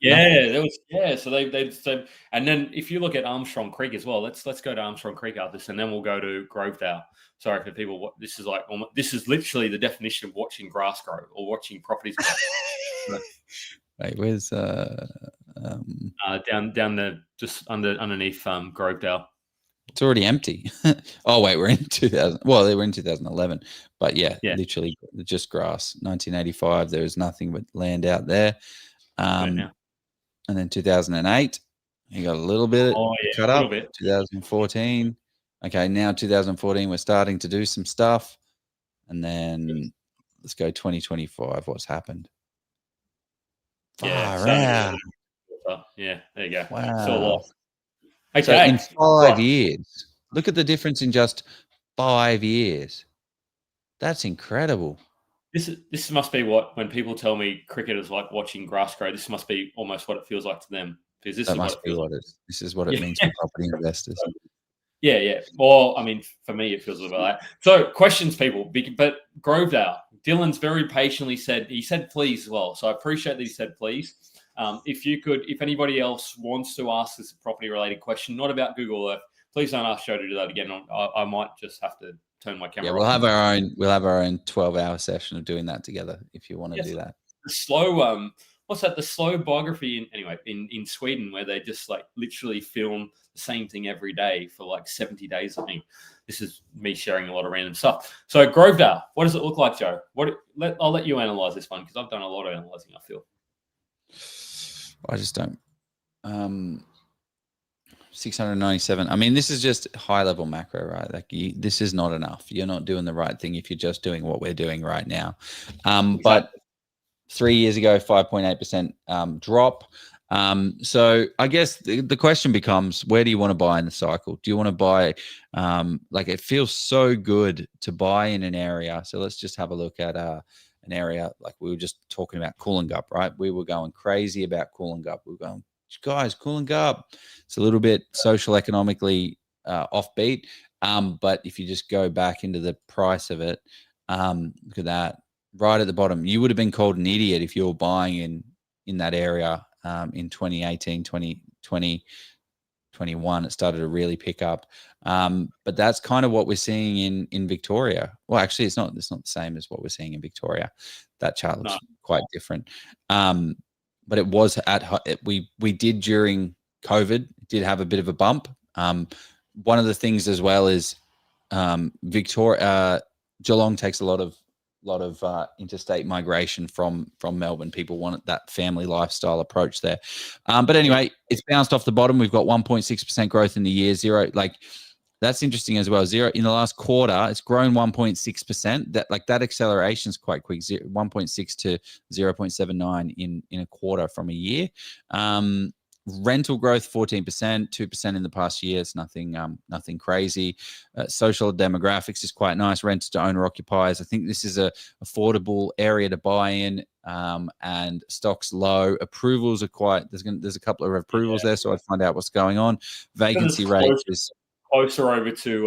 So they and then if you look at Armstrong Creek as well, let's go to Armstrong Creek after this, and then we'll go to Grovedale. Sorry for people. This is literally the definition of watching grass grow or watching properties grow. Wait, where's down the just underneath Grovedale. It's already empty. Oh wait, we're in 2000. Well, they were in 2011, but literally just grass. 1985, there was nothing but land out there. And then 2008, you got a little bit cut up. 2014. Okay, now 2014, we're starting to do some stuff, and then let's go 2025. What's happened? Yeah, there you go. Wow. So lost. Okay. So in 5 years, look at the difference in just 5 years. That's incredible. This must be when people tell me cricket is like watching grass grow. This must be almost what it feels like to them, because this is what it means for property investors. Yeah. Well, I mean, for me, it feels a little bit like that. So, questions, people. But Grovedale, Dylan's very patiently said please as well. So I appreciate that he said please. If anybody else wants to ask this property related question, not about Google Earth, please don't ask Joe to do that again. I might just have to turn my camera off. We'll have our own 12-hour session of doing that together if you want to do that. The slow what's that? The slow biography in Sweden, where they just like literally film the same thing every day for like 70 days. I think this is me sharing a lot of random stuff. So Grovedale, what does it look like, Joe? I'll let you analyze this one because I've done a lot of analyzing. I feel. I just don't. 697. I mean, this is just high level macro, right? Like this is not enough. You're not doing the right thing if you're just doing what we're doing right now. Exactly. But 3 years ago, 5.8% drop. So I guess the question becomes, where do you want to buy in the cycle? Do you want to buy, like it feels so good to buy in an area. So let's just have a look at an area like we were just talking about Coolangup, right? We were going crazy about Coolangup. We were going, guys, Coolangup. It's a little bit social economically offbeat. But if you just go back into the price of it, look at that. Right at the bottom, you would have been called an idiot if you were buying in that area in 2018, 2020, 21. It started to really pick up. But that's kind of what we're seeing in Victoria. Well, actually, it's not the same as what we're seeing in Victoria. That chart looks quite different. But it was we did during COVID, did have a bit of a bump. One of the things as well is Geelong takes a lot of interstate migration from Melbourne. People want that family lifestyle approach there. But anyway, it's bounced off the bottom. We've got 1.6% growth in the year zero. Like that's interesting as well. Zero in the last quarter, it's grown 1.6%. That acceleration is quite quick. 1.6 to 0.79 in a quarter from a year. Rental growth 14%, 2% in the past year. It's nothing crazy. Social demographics is quite nice. Rent to owner occupiers. I think this is a affordable area to buy in, and stocks low. Approvals are quite. There's a couple of approvals there, so I'd find out what's going on. Vacancy rate is closer over to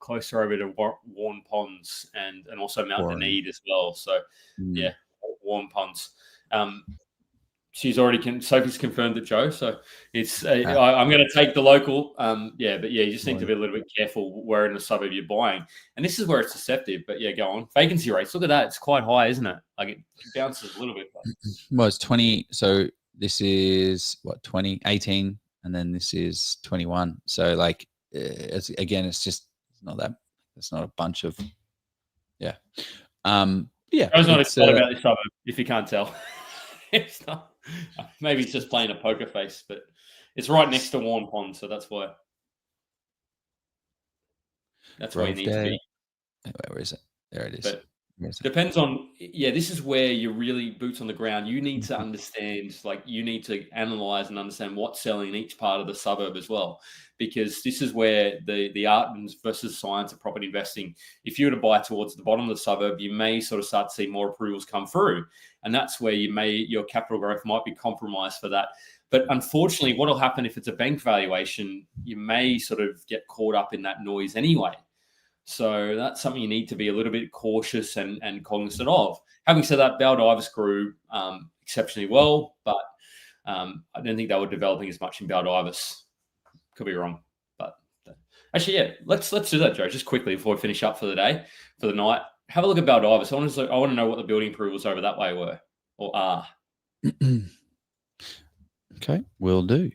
Warun Ponds and also Mount Denise as well. So yeah, Warun Ponds. Sophie's confirmed it, Joe. So it's I'm going to take the local. But you just need to be a little bit careful where in the suburb you're buying. And this is where it's deceptive. But yeah, go on. Vacancy rates. Look at that. It's quite high, isn't it? Like it bounces a little bit. Well, it's 20. So this is 20, 18, and then this is 21. So like, it's just not that. It's not a bunch of. Yeah. Yeah. I was not excited about this suburb, if you can't tell. It's not. Maybe it's just playing a poker face, but it's right next to Warun Pond, so that's why. That's where you need to be. Where is it? There it is. But depends on. Yeah, this is where you're really boots on the ground. You need to understand, you need to analyze and understand what's selling in each part of the suburb as well, because this is where the art versus science of property investing. If you were to buy towards the bottom of the suburb, you may sort of start to see more approvals come through. And that's where your capital growth might be compromised for that. But unfortunately, what will happen if it's a bank valuation, you may sort of get caught up in that noise anyway. So that's something you need to be a little bit cautious and cognizant of. Having said that, Baldivis grew exceptionally well, but I don't think they were developing as much in Baldivis. Could be wrong. But actually, yeah, let's do that, Joe, just quickly before we finish up for the day, for the night. Have a look at Baldivis. I want to know what the building approvals over that way were or are. Okay, will do.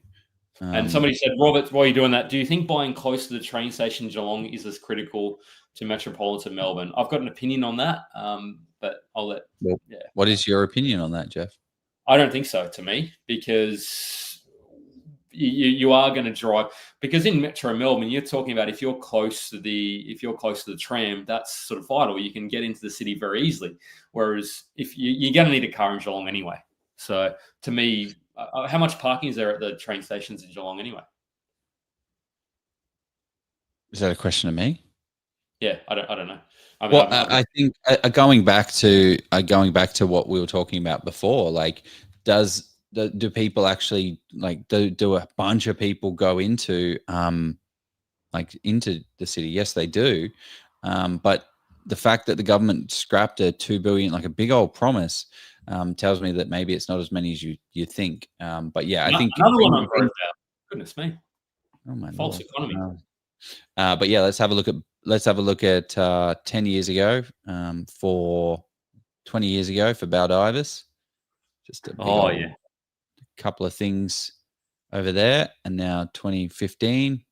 And somebody said, Robert, while you're doing that, do you think buying close to the train station in Geelong is as critical to metropolitan Melbourne? I've got an opinion on that, but I'll let. Yeah. What is your opinion on that, Jeff? I don't think so. To me, because you are going to drive, because in Metro Melbourne, you're talking about if you're close to the tram, that's sort of vital. You can get into the city very easily. Whereas if you're going to need a car in Geelong anyway. So to me, how much parking is there at the train stations in Geelong anyway? Is that a question of me? Yeah, I don't know. I think going back to what we were talking about before, like, do people actually do a bunch of people go into into the city? Yes, they do. But the fact that the government scrapped a $2 billion, like a big old promise, tells me that maybe it's not as many as you think. But yeah, I think another one on Grovedale. Goodness me. Oh my false Lord. economy. But yeah, let's have a look at 10 years ago, for 20 years ago for Baldivis. Just a big Oh, old yeah. couple of things over there, and now 2015.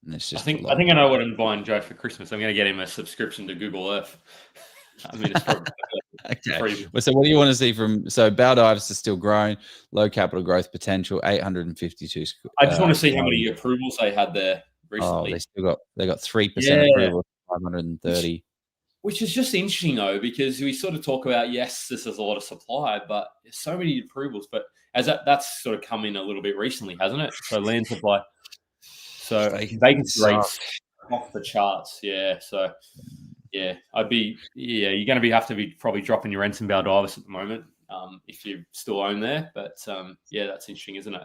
And it's I just a think lot. I think I know what I'm buying Joe for Christmas. I'm going to get him a subscription to Google Earth. I mean, it's probably Okay. free. Well, so what do you want to see from? So Baldivis is still growing, low capital growth potential, 852. I just want to see how many approvals they had there Oh, recently. they got 3% Yeah. approval, 530. Which is just interesting though, because we sort of talk about, yes, this is a lot of supply, but there's so many approvals. But as that's sort of come in a little bit recently, hasn't it? So land supply, so vacancy rates off the charts. Yeah. So yeah, you're going to have to be probably dropping your rents in Baldivis at the moment if you still own there. But yeah, that's interesting, isn't it?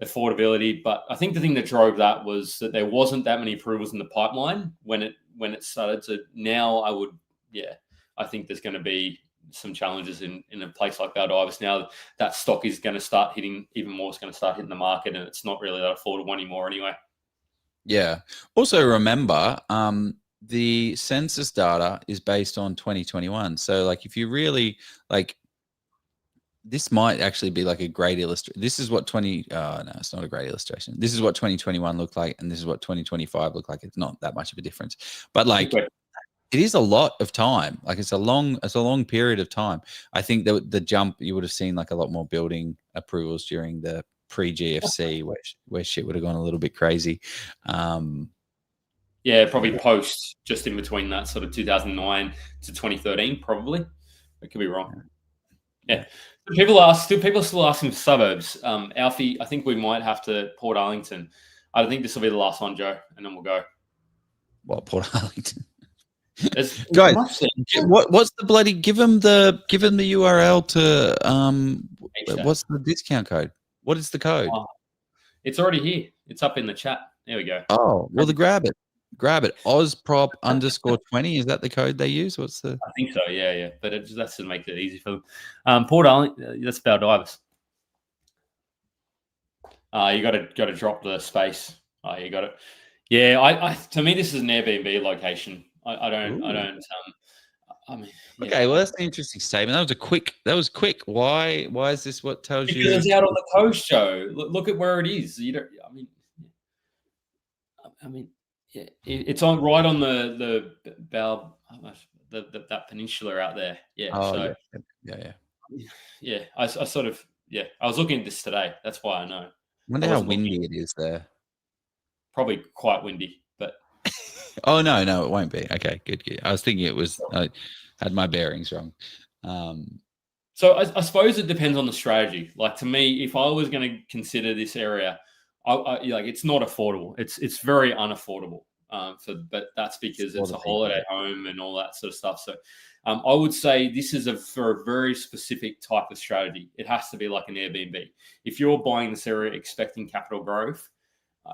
Affordability, but I think the thing that drove that was that there wasn't that many approvals in the pipeline when it started to. Now I think there's going to be some challenges in a place like Baldivis. Now that stock is going to start hitting even more. It's going to start hitting the market, and it's not really that affordable anymore anyway. Yeah. Also remember, the census data is based on 2021. So like if you really like, this might actually be like a great illustration. This is what no, it's not a great illustration. This is what 2021 looked like, and this is what 2025 looked like. It's not that much of a difference, but like it is a lot of time. Like it's a long period of time. I think that the jump, you would have seen like a lot more building approvals during the pre-GFC, where shit would have gone a little bit crazy. Yeah, probably post, just in between that sort of 2009 to 2013, probably. I could be wrong. Yeah. People still asking for suburbs. Alfie, I think we might have to Portarlington. I think this will be the last one, Joe, and then we'll go. What, Portarlington? Guys, what's the bloody? Give them the URL to what's the discount code? What is the code? It's already here. It's up in the chat. There we go. Oh, well, grab it. OzProp_20. Is that the code they use? What's the? I think so. Yeah. But that's to make it easy for them. Portarlington. That's Baldivis. You got to drop the space. You got it. Yeah. I to me, this is an Airbnb location. I don't. I mean. Okay. Well, that's an interesting statement. That was quick. Why is this? What tells you? Because it's out on the coast, Joe. Look at where it is. You don't. I mean. Yeah, it's right on the that peninsula out there. Yeah. Oh, so, yeah. I sort of I was looking at this today. That's why I know. I wonder how windy it is there. Probably quite windy, but oh no, it won't be. Okay, good. I was thinking it was. I had my bearings wrong. So I suppose it depends on the strategy. Like to me, if I was going to consider this area. Like it's not affordable. It's very unaffordable. But that's because it's a holiday home and all that sort of stuff. So I would say this is for a very specific type of strategy. It has to be like an Airbnb. If you're buying this area expecting capital growth,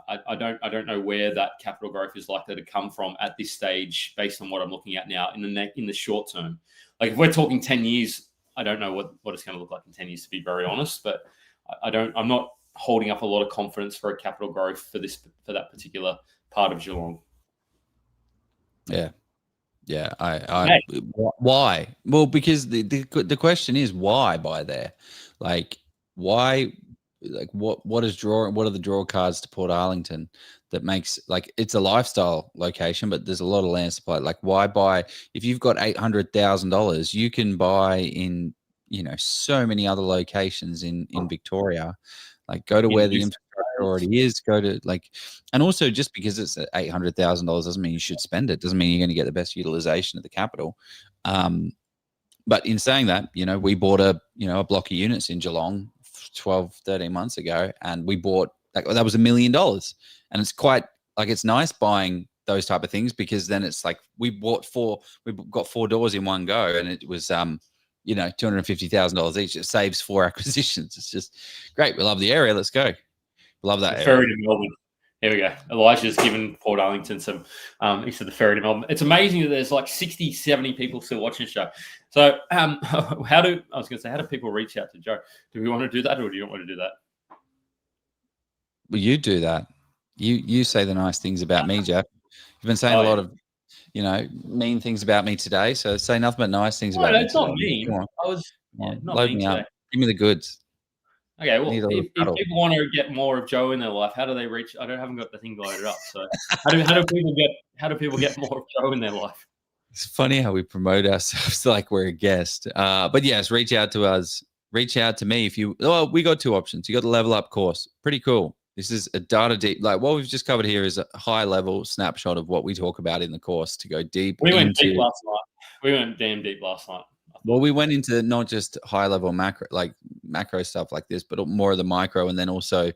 I don't know where that capital growth is likely to come from at this stage, based on what I'm looking at now in the short term. Like if we're talking 10 years, I don't know what it's going to look like in 10 years, to be very honest. But I'm not holding up a lot of confidence for a capital growth for that particular part of Geelong. Yeah. Why? Well, because the question is why buy there? Like why? Like what are the draw cards to Portarlington that makes, like, it's a lifestyle location, but there's a lot of land supply. Like why buy if you've got $800,000? You can buy in so many other locations in Victoria. Like go to where the infrastructure already is, and also just because it's $800,000 doesn't mean you should spend it. Doesn't mean you're going to get the best utilization of the capital. But in saying that, we bought a block of units in Geelong 13 months ago, and we bought that was $1 million. And it's quite it's nice buying those type of things, because then it's like we got 4 doors in one go, and it was $250,000 each. It saves 4 acquisitions. It's just great. We love the area. Let's go. Love that area. Ferry to Melbourne. Here we go. Elijah's given Portarlington some. He said the ferry to Melbourne. It's amazing that there's like 60, 70 people still watching the show. So how do people reach out to Joe? Do we want to do that, or do you not want to do that? Well, you do that. You say the nice things about me, Jeff. You've been saying a lot of mean things about me today, so say nothing but nice things about me. It's not mean. Yeah, not Load me me up. today. Give me the goods. Okay, well, Need a little if cuddle. people want to get more of Joe in their life, how do they reach? Haven't got the thing loaded up. So how do people get more of Joe in their life? It's funny how we promote ourselves like we're a guest. But yes, reach out to us. Reach out to me if you. Well, we got two options. You got the level up course. Pretty cool. This is a data deep. Like what we've just covered here is a high level snapshot of what we talk about in the course to go deep. We went deep last night. We went damn deep last night. Well, we went into not just high level macro stuff like this, but more of the micro. And then also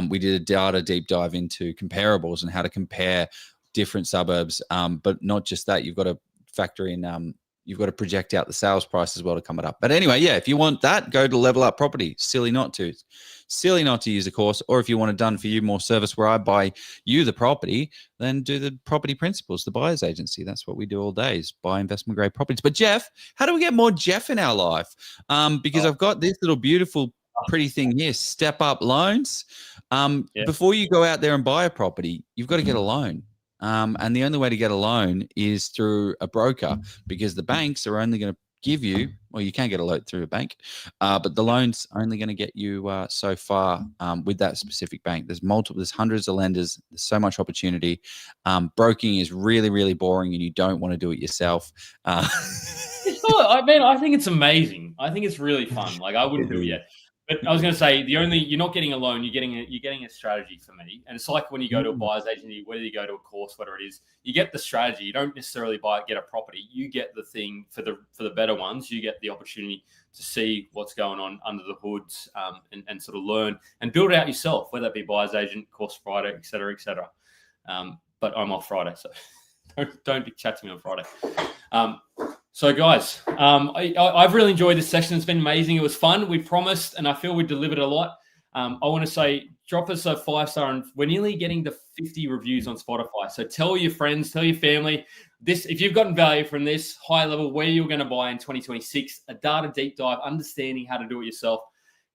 we did a data deep dive into comparables and how to compare different suburbs. But not just that, you've got to factor in, you've got to project out the sales price as well to come it up. But anyway, yeah, if you want that, go to Level Up Property. Silly not to use a course. Or if you want it done for you, more service where I buy you the property, then do the property principles, the buyer's agency. That's what we do all day is buy investment grade properties. But Jeff, how do we get more Jeff in our life? Because I've got this little beautiful, pretty thing here, Step Up Loans. Before you go out there and buy a property, you've got to get a loan. And the only way to get a loan is through a broker because the banks are only going to give you, well, you can get a loan through a bank, but the loan's only going to get you so far with that specific bank. There's hundreds of lenders. There's so much opportunity. Broking is really, really boring and you don't want to do it yourself. It's not, I mean, I think it's amazing. I think it's really fun. Like I wouldn't do it yet. But I was going to say you're not getting a loan. You're getting a strategy for me. And it's like when you go to a buyer's agency, whether you go to a course, whatever it is, you get the strategy. You don't necessarily get a property. You get the thing for the better ones. You get the opportunity to see what's going on under the hoods and sort of learn and build it out yourself, whether that be buyer's agent, course provider, et cetera, et cetera. But I'm off Friday, so don't chat to me on Friday. So, guys, I've really enjoyed this session. It's been amazing. It was fun. We promised, and I feel we delivered a lot. I want to say, drop us a 5-star, and we're nearly getting to 50 reviews on Spotify. So tell your friends, tell your family. If you've gotten value from this high level, where you're going to buy in 2026, a data deep dive, understanding how to do it yourself.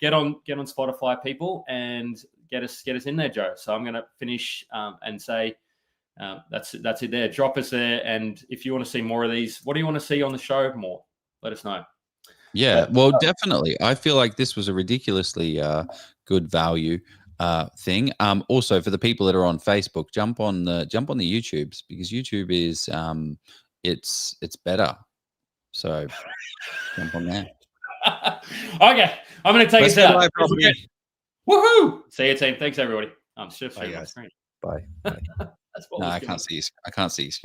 Get on Spotify, people, and get us in there, Joe. So I'm going to finish and say. That's it there. Drop us there. And if you want to see more of these, what do you want to see on the show more? Let us know. Yeah, well, definitely. I feel like this was a ridiculously good value thing. Also, for the people that are on Facebook, jump on the YouTubes because YouTube is it's better. So jump on there. Okay, I'm going to take us out. Woohoo! See you, team. Thanks, everybody. I'm just sharing my screen. Bye. That's what no, I can't see you. I can't see you screen.